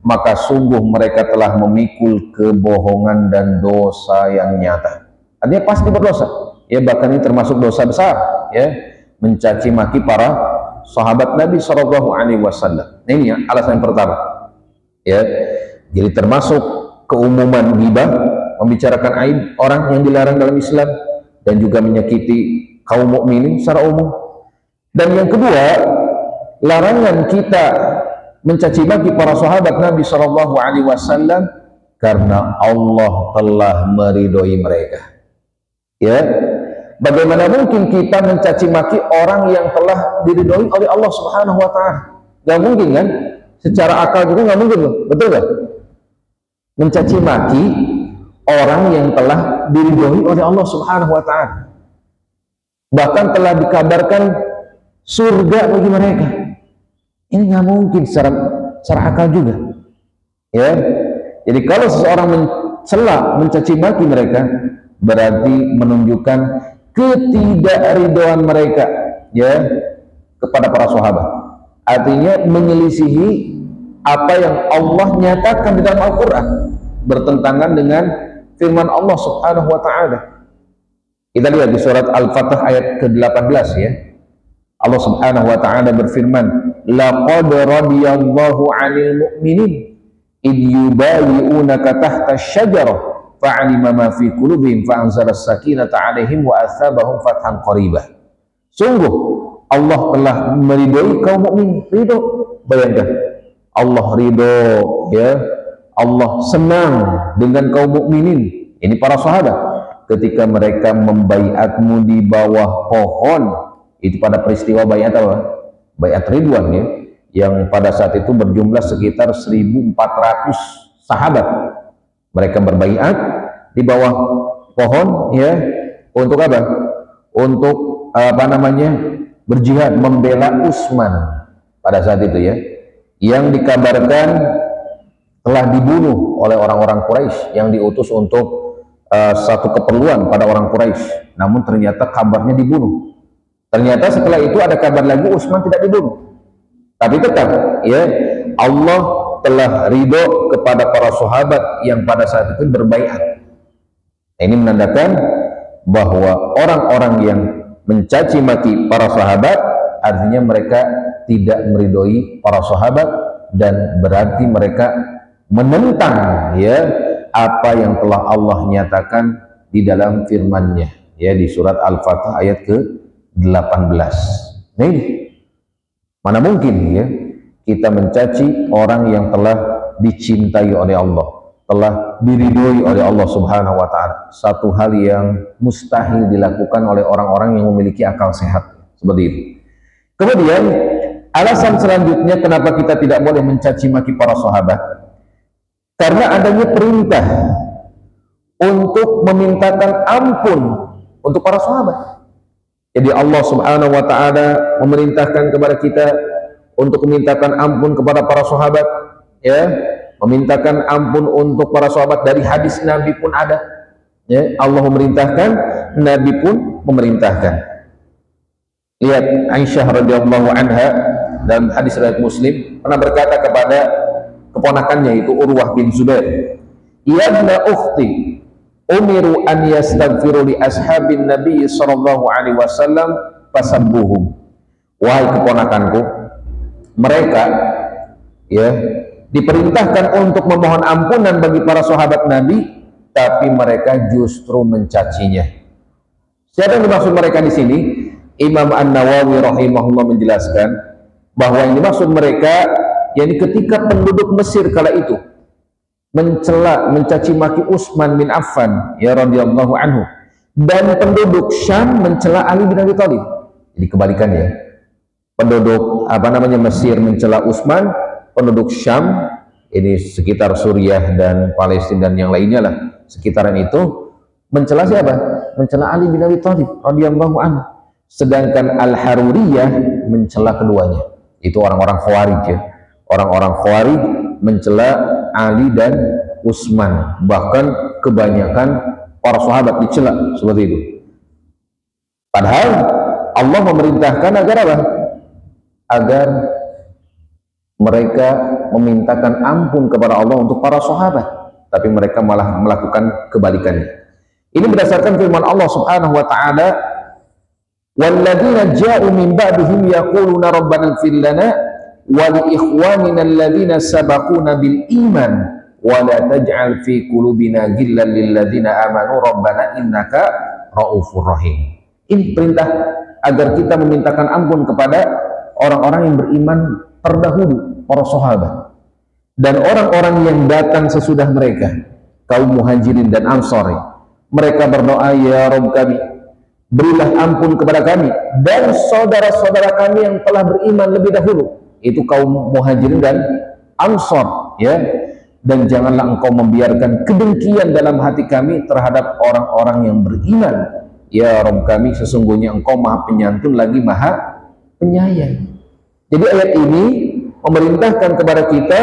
Speaker 1: maka sungguh mereka telah memikul kebohongan dan dosa yang nyata. Artinya pasti berdosa, ya, bahkan ini termasuk dosa besar, ya, mencaci maki para sahabat Nabi Shallallahu Alaihi Wasallam. Nah, ini ya, alasan yang pertama, ya. Jadi termasuk keumuman ghibah, membicarakan aib orang yang dilarang dalam Islam, dan juga menyakiti kaum mukminin secara umum. Dan yang kedua, larangan kita mencaci maki para sahabat Nabi Shallallahu Alaihi Wasallam karena Allah telah meridhoi mereka. Ya, bagaimana mungkin kita mencaci maki orang yang telah diridhoi oleh Allah Subhanahu Wa Taala? Gak mungkin kan? Secara akal juga nggak mungkin, betul nggak? Mencaci maki orang yang telah diridhoi oleh Allah Subhanahu Wa Taala, bahkan telah dikabarkan surga bagi mereka. Ini nggak mungkin secara akal juga, ya. Jadi kalau seseorang mencela, mencaci maki mereka, berarti menunjukkan ketidakridhoan mereka, ya, kepada para sahabat. Artinya menyelisihi apa yang Allah nyatakan di dalam Al-Quran, bertentangan dengan firman Allah Subhanahu Wa Taala. Kita lihat di surat Al-Fatah ayat ke-18, ya. Allah Subhanahu Wa Taala berfirman, laqad radiyallahu 'anil mu'minin id yubayi'unaka tahta asy-syajarah fa'alima ma fi qulubihim fa'anzala as-sakinata 'alaihim wa atsabahum fathan qaribah. Sungguh Allah telah meridhoi kaum mukmin. Ridho, bayangkan, Allah ridho, ya, Allah senang dengan kaum mukminin, ini para sahabat, ketika mereka membaiatmu di bawah pohon. Itu pada peristiwa baiat apa? Baiat Ridwan, ya, yang pada saat itu berjumlah sekitar 1.400 sahabat. Mereka berbaiat di bawah pohon, ya, untuk apa? Untuk apa namanya? Berjihad membela Utsman pada saat itu, ya, yang dikabarkan telah dibunuh oleh orang-orang Quraisy yang diutus untuk satu keperluan pada orang Quraisy. Namun ternyata kabarnya dibunuh. Ternyata setelah itu ada kabar lagi Utsman tidak dibunuh. Tapi tetap, ya, Allah telah ridho kepada para sahabat yang pada saat itu berbaiat. Ini menandakan bahwa orang-orang yang mencaci maki para sahabat artinya mereka tidak meridhoi para sahabat dan berarti mereka menentang, ya, apa yang telah Allah nyatakan di dalam firman-Nya, ya, di surat Al-Fatah ayat ke-18. Nah, ini Mana mungkin ya kita mencaci orang yang telah dicintai oleh Allah, telah diridhoi oleh Allah Subhanahu wa taala. Satu hal yang mustahil dilakukan oleh orang-orang yang memiliki akal sehat seperti itu. Kemudian alasan selanjutnya kenapa kita tidak boleh mencaci maki para sahabat, karena adanya perintah untuk memintakan ampun untuk para sahabat. Jadi Allah Subhanahu wa taala memerintahkan kepada kita untuk memintakan ampun kepada para sahabat, ya, memintakan ampun untuk para sahabat. Dari hadis Nabi pun ada, ya, Allah memerintahkan, Nabi pun memerintahkan. Lihat Aisyah radhiyallahu anha dalam hadis riwayat Muslim pernah berkata kepada keponakannya itu Urwah bin Zubair, "Ya ibna ukhti, umiru an yastaghfiru li ashabin Nabi sallallahu alaihi wasallam fasabbuhum." Wahai keponakanku, mereka ya diperintahkan untuk memohon ampunan bagi para sahabat Nabi, tapi mereka justru mencacinya. Siapa yang dimaksud mereka di sini? Imam An-Nawawi rahimahullah menjelaskan bahwa yang dimaksud mereka yakni ketika penduduk Mesir kala itu mencela, mencaci maki Utsman bin Affan ya radhiyallahu anhu, dan penduduk Syam mencela Ali bin Abi Thalib. Jadi kebalikannya. Penduduk Mesir mencela Utsman, penduduk Syam ini sekitar Suriah dan Palestina dan yang lainnya lah sekitaran itu mencela siapa? Mencela Ali bin Abi Thalib radhiyallahu anhu. Sedangkan Al-Haruriyah mencela keduanya. Itu orang-orang Khawarij ya. Orang-orang Khawarij mencela Ali dan Utsman, bahkan kebanyakan para sahabat dicela seperti itu. Padahal Allah memerintahkan agar apa? Agar mereka memintakan ampun kepada Allah untuk para sahabat, tapi mereka malah melakukan kebalikannya. Ini berdasarkan firman Allah Subhanahu wa taala, "Walladzina ja'u min ba'dihim yaquluna rabbana ighfir lana wa li ikhwanina alladhina sabaquna bil iman wa la taj'al fi qulubina ghillan lil ladzina amanu rabbana innaka raufur rahim." Ini perintah agar kita memintakan ampun kepada orang-orang yang beriman terdahulu, para sahabat, dan orang-orang yang datang sesudah mereka, kaum Muhajirin dan Ansar. Mereka berdoa, "Ya Rabb kami, berilah ampun kepada kami dan saudara-saudara kami yang telah beriman lebih dahulu." Itu kaum Muhajirin dan Ansar, ya. Dan janganlah engkau membiarkan kedengkian dalam hati kami terhadap orang-orang yang beriman. Ya Rabb kami, sesungguhnya engkau maha penyantun lagi maha penyayang. Jadi ayat ini memerintahkan kepada kita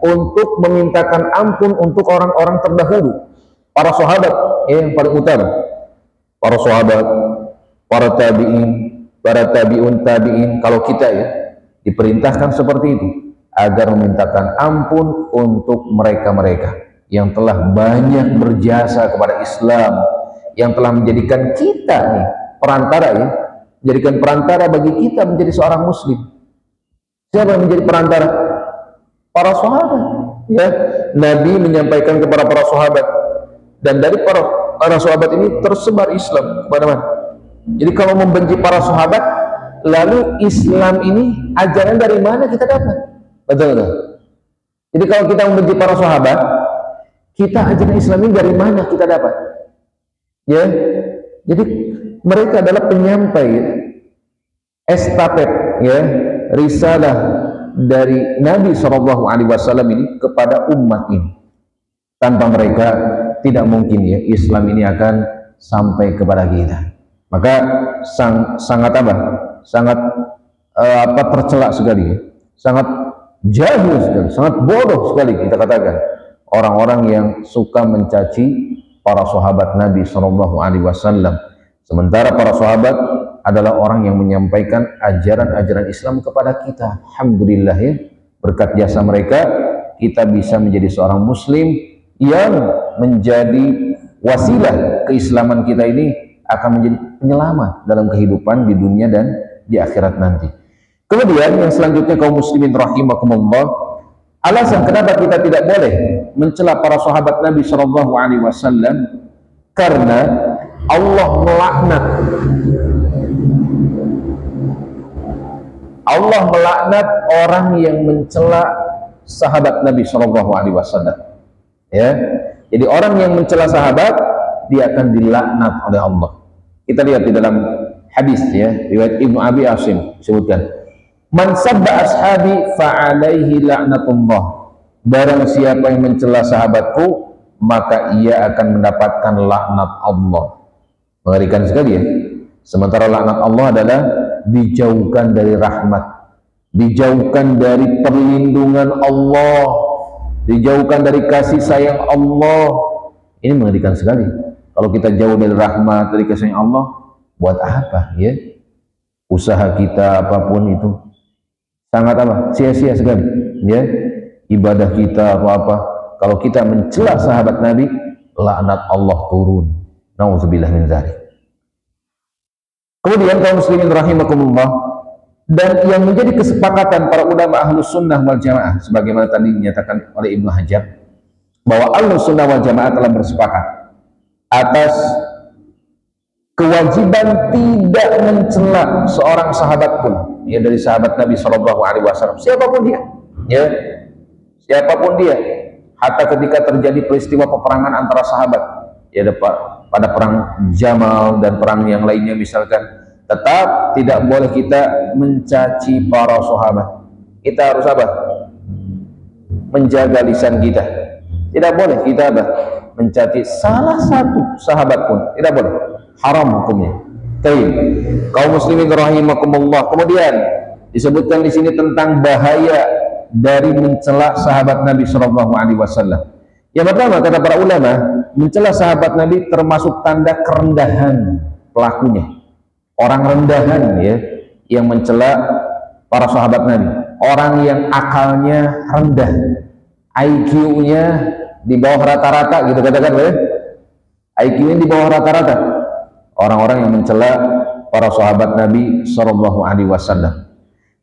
Speaker 1: untuk memintakan ampun untuk orang-orang terdahulu, para sahabat yang paling utama, para sahabat, para tabi'in, para tabi'un tabi'in. Kalau kita ya diperintahkan seperti itu, agar memintakan ampun untuk mereka-mereka yang telah banyak berjasa kepada Islam, yang telah menjadikan kita nih perantara ya, menjadikan perantara bagi kita menjadi seorang muslim. Siapa yang menjadi perantara? Para sahabat ya. Nabi menyampaikan kepada para sahabat, dan dari para sahabat ini tersebar Islam kemana-mana. Jadi kalau membenci para sahabat, lalu Islam ini ajaran dari mana kita dapat? Betul kan? Jadi kalau kita membenci para sahabat, kita ajaran Islam ini dari mana kita dapat? Ya, jadi mereka adalah penyampai estafet ya, risalah dari Nabi SAW ini kepada umat ini. Tanpa mereka tidak mungkin ya Islam ini akan sampai kepada kita. Maka sangat tercela sekali ya. Sangat jahil sekali, sangat bodoh sekali kita katakan orang-orang yang suka mencaci para sahabat Nabi SAW. Sementara para sahabat adalah orang yang menyampaikan ajaran-ajaran Islam kepada kita. Alhamdulillah ya, berkat jasa mereka kita bisa menjadi seorang muslim yang menjadi wasilah keislaman kita ini akan menjadi penyelamat dalam kehidupan di dunia dan di akhirat nanti. Kemudian yang selanjutnya kaum muslimin rahimakumullah, alasan kenapa kita tidak boleh mencela para sahabat Nabi SAW, karena Allah melaknat Allah melaknat orang yang mencela sahabat Nabi Shallallahu Alaihi Wasallam. Ya, jadi orang yang mencela sahabat dia akan dilaknat oleh Allah. Kita lihat di dalam hadis ya, riwayat Ibnu Abi Asim disebutkan, man sabba ashabi fa alaihi la'natullah. Barang siapa yang mencela sahabatku, maka ia akan mendapatkan laknat Allah. Mengerikan sekali ya. Sementara laknat Allah adalah dijauhkan dari rahmat, dijauhkan dari perlindungan Allah, dijauhkan dari kasih sayang Allah. Ini mengerikan sekali. Kalau kita jauh dari rahmat, dari kasih sayang Allah, buat apa ya? Usaha kita apapun itu sangat apa? Sia-sia sekali ya. Ibadah kita apa-apa, kalau kita mencela sahabat Nabi, laknat Allah turun. Nauzubillah min dzalik. Kemudian kaum muslimin rahimakumullah, dan yang menjadi kesepakatan para ulama Ahlus Sunnah wal Jamaah sebagaimana tadi dinyatakan oleh Ibnu Hajar, bahwa Ahlus Sunnah wal Jamaah telah bersepakat atas kewajiban tidak mencela seorang sahabat pun, ya, dari sahabat Nabi Shallallahu Alaihi Wasallam, siapapun dia, ya, siapapun dia, hatta ketika terjadi peristiwa peperangan antara sahabat, ya, pada perang Jamal dan perang yang lainnya misalkan, tetap tidak boleh kita mencaci para sahabat. Kita harus apa? Menjaga lisan kita. Tidak boleh kita apa? Mencaci salah satu sahabat pun, tidak boleh. Haram hukumnya. Baik, kaum muslimin rahimakumullah. Kemudian disebutkan di sini tentang bahaya dari mencela sahabat Nabi Shallallahu Alaihi Wasallam. Yang pertama, kata para ulama, mencela sahabat Nabi termasuk tanda kerendahan pelakunya. Orang rendahan ya, yang mencela para sahabat Nabi. Orang yang akalnya rendah, IQ-nya di bawah rata-rata, gitu katakan ya. IQ-nya di bawah rata-rata. Orang-orang yang mencela para sahabat Nabi Shallallahu Alaihi Wasallam.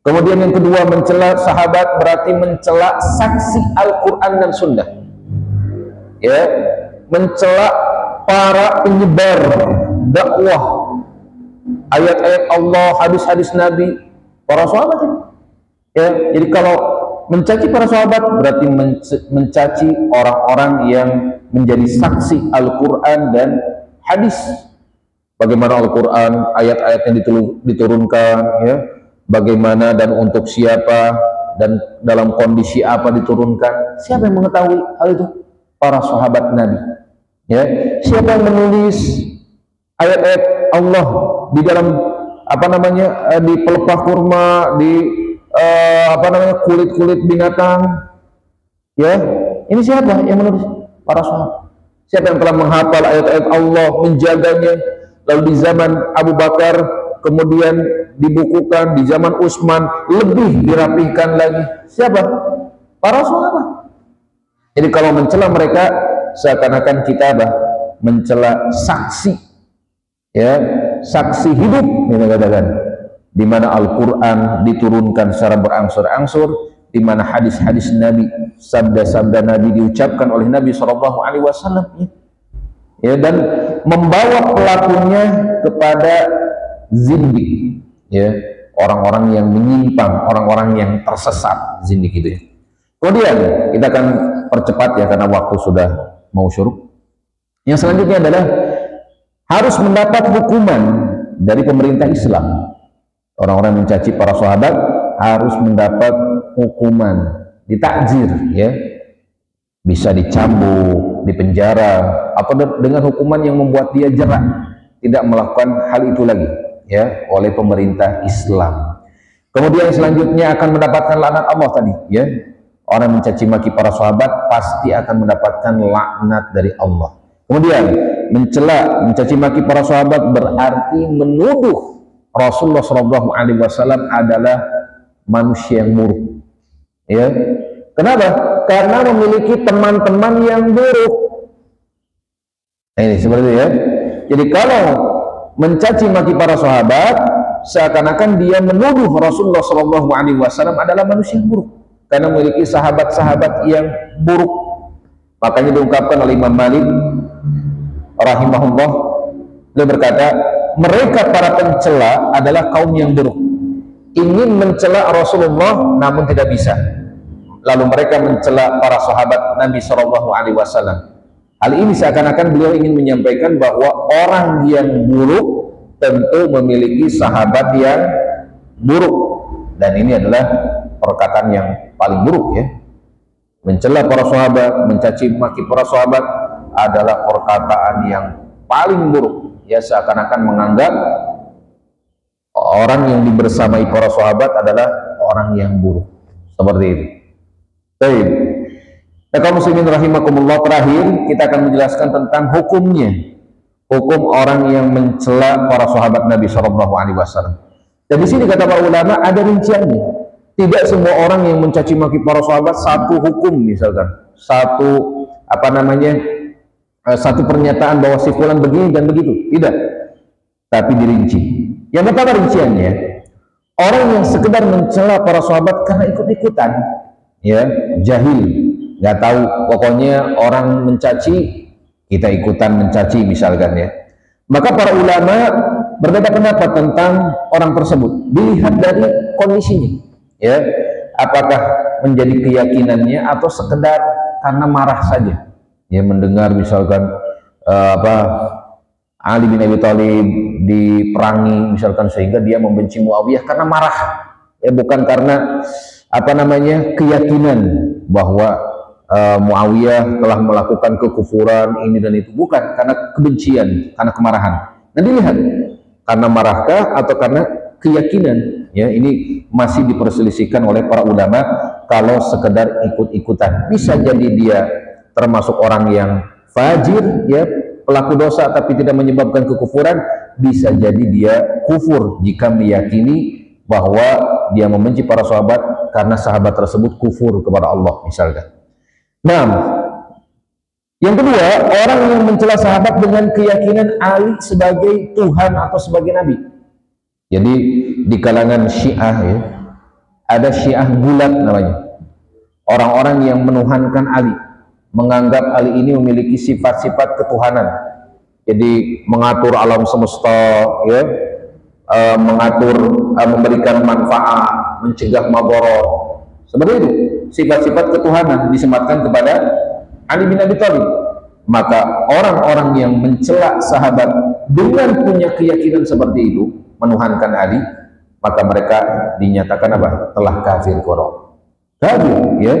Speaker 1: Kemudian yang kedua, mencela sahabat berarti mencela saksi Al-Quran dan Sunnah. Ya, mencela para penyebar dakwah ayat-ayat Allah, hadis-hadis Nabi, para sahabat. Ya, jadi kalau mencaci para sahabat berarti mencaci orang-orang yang menjadi saksi Al-Quran dan hadis. Bagaimana Al-Quran, ayat-ayat yang diturunkan, ya, bagaimana dan untuk siapa dan dalam kondisi apa diturunkan. Siapa yang mengetahui hal itu? Para sahabat Nabi. Ya, siapa yang menulis ayat-ayat Allah di dalam apa namanya, di pelepah kurma, di apa namanya, kulit-kulit binatang? Ya, ini siapa yang menulis? Para sahabat. Siapa yang telah menghafal ayat-ayat Allah, menjaganya? Lalu di zaman Abu Bakar, kemudian dibukukan, di zaman Utsman lebih dirapihkan lagi. Siapa? Para sahabat. Jadi kalau mencela mereka, seakan-akan kita mencela saksi, ya, saksi hidup, ini katakan, di mana Al-Quran diturunkan secara berangsur-angsur, di mana hadis-hadis Nabi, sabda-sabda Nabi diucapkan oleh Nabi Shallallahu Alaihi Wasallam. Ya, dan membawa pelakunya kepada zindik, ya, orang-orang yang menyimpang, orang-orang yang tersesat, zindik itu ya. Kemudian kita akan percepat ya karena waktu sudah mau syuruk. Yang selanjutnya adalah harus mendapat hukuman dari pemerintah Islam. Orang-orang mencaci para sahabat harus mendapat hukuman, ditakzir, ya, bisa dicambuk, dipenjara, atau dengan hukuman yang membuat dia jera, tidak melakukan hal itu lagi, ya, oleh pemerintah Islam. Kemudian selanjutnya akan mendapatkan laknat Allah tadi, ya. Orang mencaci maki para sahabat pasti akan mendapatkan laknat dari Allah. Kemudian mencela, mencaci maki para sahabat berarti menuduh Rasulullah Shallallahu Alaihi Wasallam adalah manusia yang buruk. Ya, kenapa? Karena memiliki teman-teman yang buruk. Nah, ini seperti itu ya. Jadi kalau mencaci maki para sahabat, seakan-akan dia menuduh Rasulullah Shallallahu Alaihi Wasallam adalah manusia yang buruk, karena memiliki sahabat-sahabat yang buruk. Makanya diungkapkan oleh Imam Malik rahimahullah, dia berkata, mereka para pencela adalah kaum yang buruk, ingin mencela Rasulullah namun tidak bisa. Lalu mereka mencela para sahabat Nabi Shallallahu Alaihi Wasallam. Hal ini seakan-akan beliau ingin menyampaikan bahwa orang yang buruk tentu memiliki sahabat yang buruk, dan ini adalah perkataan yang paling buruk ya. Mencela para sahabat, mencaci maki para sahabat adalah perkataan yang paling buruk ya, seakan-akan menganggap orang yang dibersamai para sahabat adalah orang yang buruk, seperti itu. Baik. Nah, kaum muslimin rahimakumullah, terakhir kita akan menjelaskan tentang hukumnya. Hukum orang yang mencela para sahabat Nabi Shallallahu Alaihi Wasallam. Dan di sini kata para ulama ada rinciannya. Tidak semua orang yang mencaci maki para sahabat satu hukum, misalkan satu satu pernyataan bahwa si fulan begini dan begitu, tidak. Tapi dirinci. Yang pertama rinciannya, orang yang sekedar mencela para sahabat karena ikut-ikutan, ya, jahil, nggak tahu, pokoknya orang mencaci kita ikutan mencaci misalkan ya, maka para ulama berbeda pendapat tentang orang tersebut dilihat dari kondisinya ya, apakah menjadi keyakinannya atau sekedar karena marah saja ya, mendengar misalkan Ali bin Abi Thalib diperangi misalkan sehingga dia membenci Muawiyah karena marah ya, bukan karena keyakinan bahwa Muawiyah telah melakukan kekufuran ini dan itu, bukan karena kebencian, karena kemarahan. Nanti lihat karena marahkah atau karena keyakinan ya, ini masih diperselisihkan oleh para ulama. Kalau sekedar ikut-ikutan, bisa jadi dia termasuk orang yang fajir ya, pelaku dosa tapi tidak menyebabkan kekufuran, bisa jadi dia kufur jika meyakini bahwa dia membenci para sahabat karena sahabat tersebut kufur kepada Allah misalkan. Nah, yang kedua, orang yang mencela sahabat dengan keyakinan Ali sebagai Tuhan atau sebagai Nabi. Jadi di kalangan Syiah ya, ada Syiah gulat namanya. Orang-orang yang menuhankan Ali, menganggap Ali ini memiliki sifat-sifat ketuhanan. Jadi mengatur alam semesta ya, mengatur, memberikan manfaat, mencegah madharat. Seperti itu, sifat-sifat ketuhanan disematkan kepada Ali bin Abi Thalib. Maka orang-orang yang mencela sahabat dengan punya keyakinan seperti itu, menuhankan Ali, maka mereka dinyatakan apa? Telah kafir kepada Allah. Kafir ya,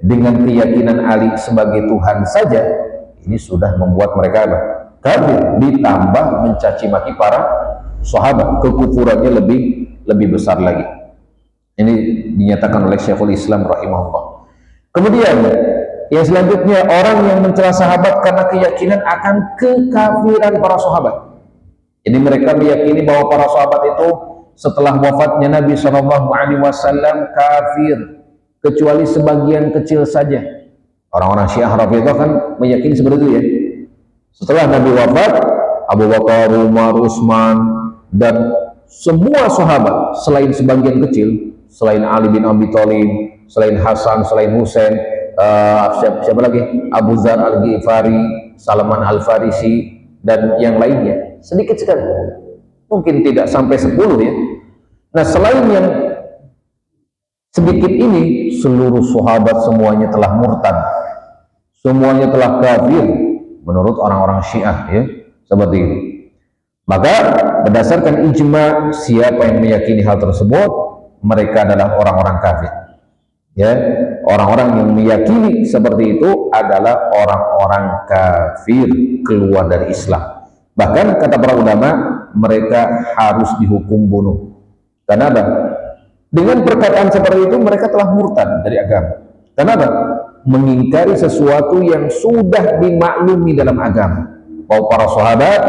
Speaker 1: dengan keyakinan Ali sebagai Tuhan saja, ini sudah membuat mereka apa? Kafir, ditambah mencaci maki para sahabat, kekufurannya lebih besar lagi. Ini dinyatakan oleh Syekhul Islam rahimahullah. Kemudian yang selanjutnya, orang yang mencela sahabat karena keyakinan akan kekafiran para sahabat. Jadi mereka meyakini bahwa para sahabat itu setelah wafatnya Nabi Shallallahu Alaihi Wasallam kafir, kecuali sebagian kecil saja. Orang-orang Syiah Rafidhah kan meyakini seperti itu ya. Setelah Nabi wafat, Abu Bakar, Umar, Utsman dan semua sahabat selain sebagian kecil, selain Ali bin Abi Thalib, selain Hasan, selain Husain, siapa lagi? Abu Dzar Al-Ghifari, Salman Al-Farisi dan yang lainnya, sedikit sekali, mungkin tidak sampai 10 ya. Nah, selain yang sedikit ini, seluruh sahabat semuanya telah murtad, semuanya telah kafir menurut orang-orang Syiah ya, seperti itu. Maka berdasarkan ijma, siapa yang meyakini hal tersebut, mereka adalah orang-orang kafir ya. Orang-orang yang meyakini seperti itu adalah orang-orang kafir, keluar dari Islam. Bahkan kata para ulama, mereka harus dihukum bunuh. Karena apa? Dengan perkataan seperti itu mereka telah murtad dari agama. Karena apa? Mengingkari sesuatu yang sudah dimaklumi dalam agama, bahwa para sahabat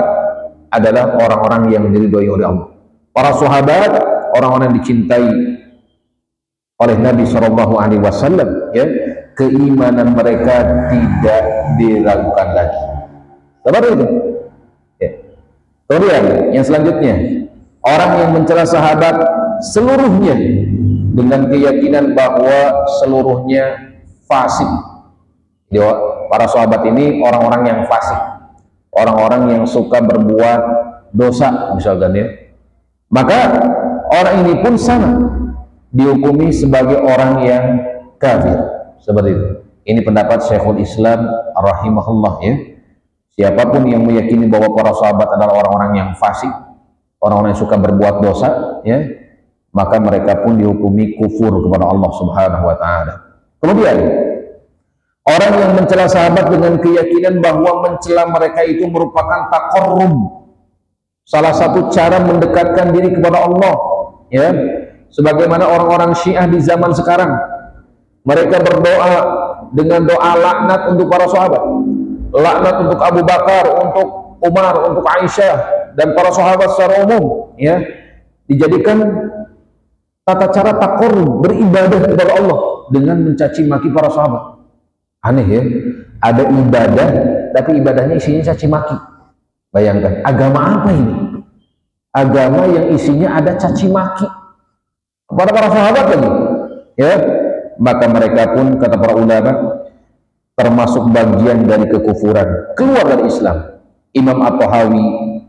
Speaker 1: adalah orang-orang yang diridhoi oleh Allah. Para sahabat orang-orang yang dicintai oleh Nabi Shallallahu Alaihi Wasallam ya, keimanan mereka tidak diragukan lagi. Seperti itu ya. Kemudian yang selanjutnya, orang yang mencela sahabat seluruhnya dengan keyakinan bahwa seluruhnya fasik. Jadi, para sahabat ini orang-orang yang fasik, orang-orang yang suka berbuat dosa misalkan ya. Maka orang ini pun sama, dihukumi sebagai orang yang kafir. Seperti itu. Ini pendapat Syekhul Islam rahimahullah ya. Siapapun yang meyakini bahwa para sahabat adalah orang-orang yang fasik, orang-orang yang suka berbuat dosa, ya, maka mereka pun dihukumi kufur kepada Allah Subhanahu wa taala. Kemudian orang yang mencela sahabat dengan keyakinan bahwa mencela mereka itu merupakan taqarrub, salah satu cara mendekatkan diri kepada Allah, ya. Sebagaimana orang-orang Syiah di zaman sekarang, mereka berdoa dengan doa laknat untuk para sahabat, laknat untuk Abu Bakar, untuk Umar, untuk Aisyah dan para sahabat secara umum, ya. Dijadikan tata cara taqarrub, beribadah kepada Allah dengan mencaci maki para sahabat. Aneh ya, ada ibadah tapi ibadahnya isinya caci maki. Bayangkan, agama apa ini? Agama yang isinya ada caci maki kepada para sahabat lagi, ya. Maka mereka pun, kata para ulama, termasuk bagian dari kekufuran, keluar dari Islam. Imam At-Tahawi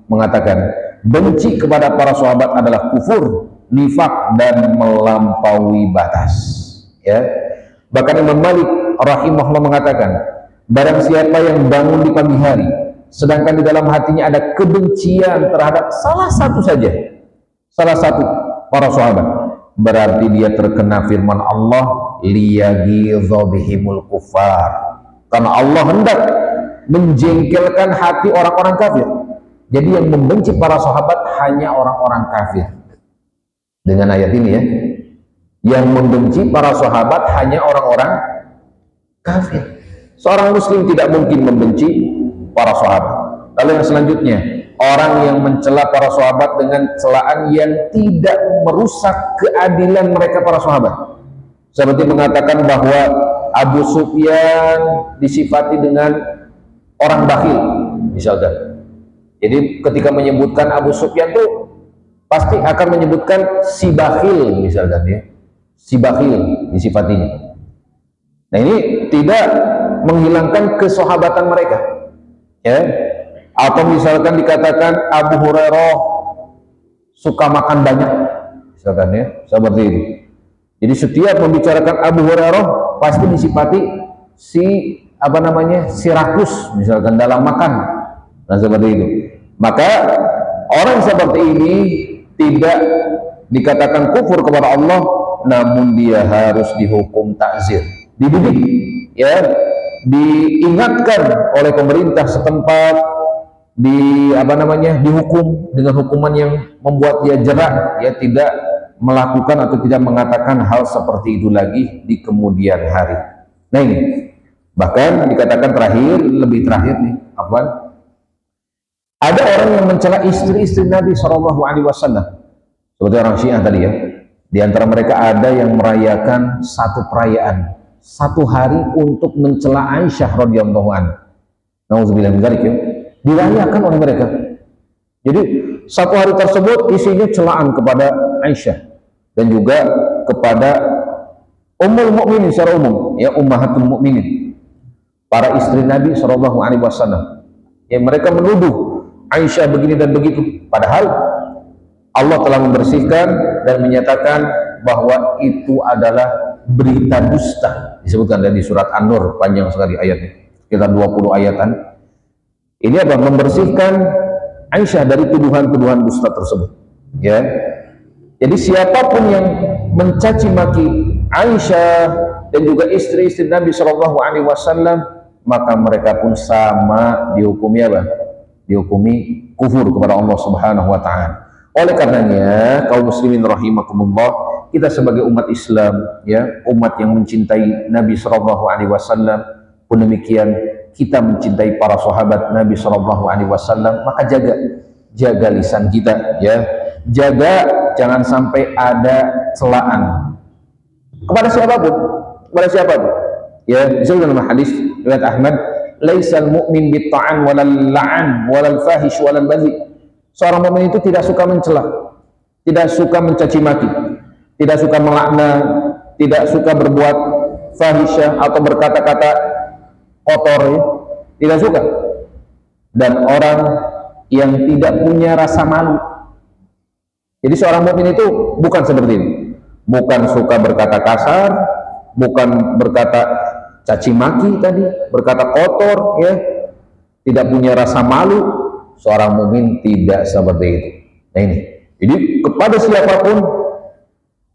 Speaker 1: mengatakan benci kepada para sahabat adalah kufur, nifak dan melampaui batas, ya. Bahkan Imam Malik rahimahullah mengatakan, barang siapa yang bangun di pagi hari sedangkan di dalam hatinya ada kebencian terhadap salah satu saja, salah satu para sahabat, berarti dia terkena firman Allah, liyaghiza bihimul kufar, karena Allah hendak menjengkelkan hati orang-orang kafir. Jadi yang membenci para sahabat hanya orang-orang kafir. Dengan ayat ini ya, yang membenci para sahabat hanya orang-orang kafir. Seorang muslim tidak mungkin membenci para sahabat. Lalu yang selanjutnya, orang yang mencela para sahabat dengan celaan yang tidak merusak keadilan mereka para sahabat, seperti mengatakan bahwa Abu Sufyan disifati dengan orang bakhil misalkan. Jadi ketika menyebutkan Abu Sufyan itu pasti akan menyebutkan si bakhil misalkan ya, si bakhil disifatinya. Nah ini tidak menghilangkan kesahabatan mereka, ya. Atau misalkan dikatakan Abu Hurairah suka makan banyak misalkan ya, seperti itu. Jadi setiap membicarakan Abu Hurairah pasti disifati si apa namanya, si rakus misalkan dalam makan. Nah seperti itu. Maka orang seperti ini tidak dikatakan kufur kepada Allah, namun dia harus dihukum takzir, dididik, ya, diingatkan oleh pemerintah setempat, di apa namanya, dihukum dengan hukuman yang membuat dia jerak, ya, tidak melakukan atau tidak mengatakan hal seperti itu lagi di kemudian hari. Nah ini bahkan dikatakan terakhir, lebih terakhir nih, apa? Ada orang yang mencela istri-istri Nabi SAW, seperti orang Syiah tadi ya. Di antara mereka ada yang merayakan satu perayaan, satu hari untuk mencela Aisyah radhiyallahu anha. Nauzubillah min dzalik ya. Dirayakan oleh mereka. Jadi satu hari tersebut isinya celaan kepada Aisyah dan juga kepada Ummul Mukminin secara umum, ya, Ummahatul Mukminin, para istri Nabi SAW. Ya, mereka menuduh Aisyah begini dan begitu, padahal Allah telah membersihkan dan menyatakan bahwa itu adalah berita dusta. Disebutkan di surat An-Nur, panjang sekali ayatnya, sekitar 20 ayatan. Ini apa? Membersihkan Aisyah dari tuduhan-tuduhan dusta tersebut, ya. Jadi siapapun yang mencaci maki Aisyah dan juga istri-istri Nabi SAW, maka mereka pun sama dihukumi apa? Dihukumi kufur kepada Allah Subhanahu wa taala. Oleh karenanya, kaum muslimin rahimakumullah, kita sebagai umat Islam, ya, umat yang mencintai Nabi SAW, pun demikian kita mencintai para sahabat Nabi SAW, maka jaga lisan kita, ya. Jaga jangan sampai ada celaan kepada siapapun, ya. Disebut dalam hadis riwayat Ahmad, laisal mu'min bitta'an walal la'an walal fahish walal badhi. Seorang mukmin itu tidak suka mencela, tidak suka mencaci maki, tidak suka melaknat, tidak suka berbuat fahisyah atau berkata-kata kotor, ya. Tidak suka. Dan orang yang tidak punya rasa malu, Jadi seorang mukmin itu bukan seperti ini, bukan suka berkata kasar, bukan berkata caci maki tadi, berkata kotor, ya, tidak punya rasa malu. Seorang mukmin tidak seperti itu. Nah ini, jadi kepada siapapun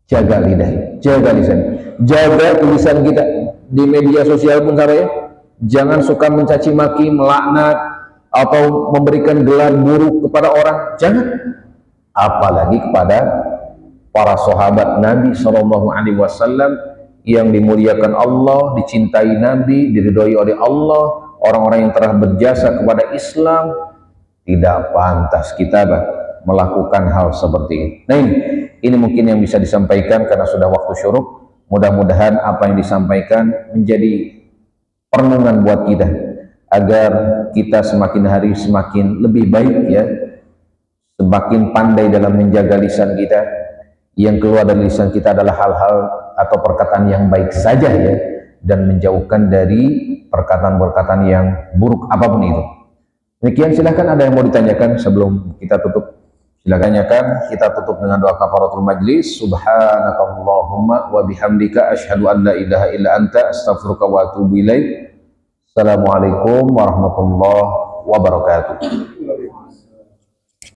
Speaker 1: jaga lidah, jaga lisan, jaga tulisan kita di media sosial pun ya. Jangan suka mencaci maki, melaknat, atau memberikan gelar buruk kepada orang. Jangan. Apalagi kepada para sahabat Nabi SAW yang dimuliakan Allah, dicintai Nabi, diridhoi oleh Allah, orang-orang yang telah berjasa kepada Islam. Tidak pantas kita melakukan hal seperti ini. Nah ini mungkin yang bisa disampaikan karena sudah waktu syuruk. Mudah-mudahan apa yang disampaikan menjadi perenungan buat kita agar kita semakin hari semakin lebih baik, ya, semakin pandai dalam menjaga lisan kita. Yang keluar dari lisan kita adalah hal-hal atau perkataan yang baik saja, ya, dan menjauhkan dari perkataan-perkataan yang buruk apapun itu. Demikian, silahkan ada yang mau ditanyakan sebelum kita tutup. Silahkan tanyakan. Kita tutup dengan doa kafaratul majlis. Subhanakallahumma wa bihamdika asyhadu an la ilaha illa anta astaghfiruka wa atubu ilaik. Assalamualaikum warahmatullahi wabarakatuh.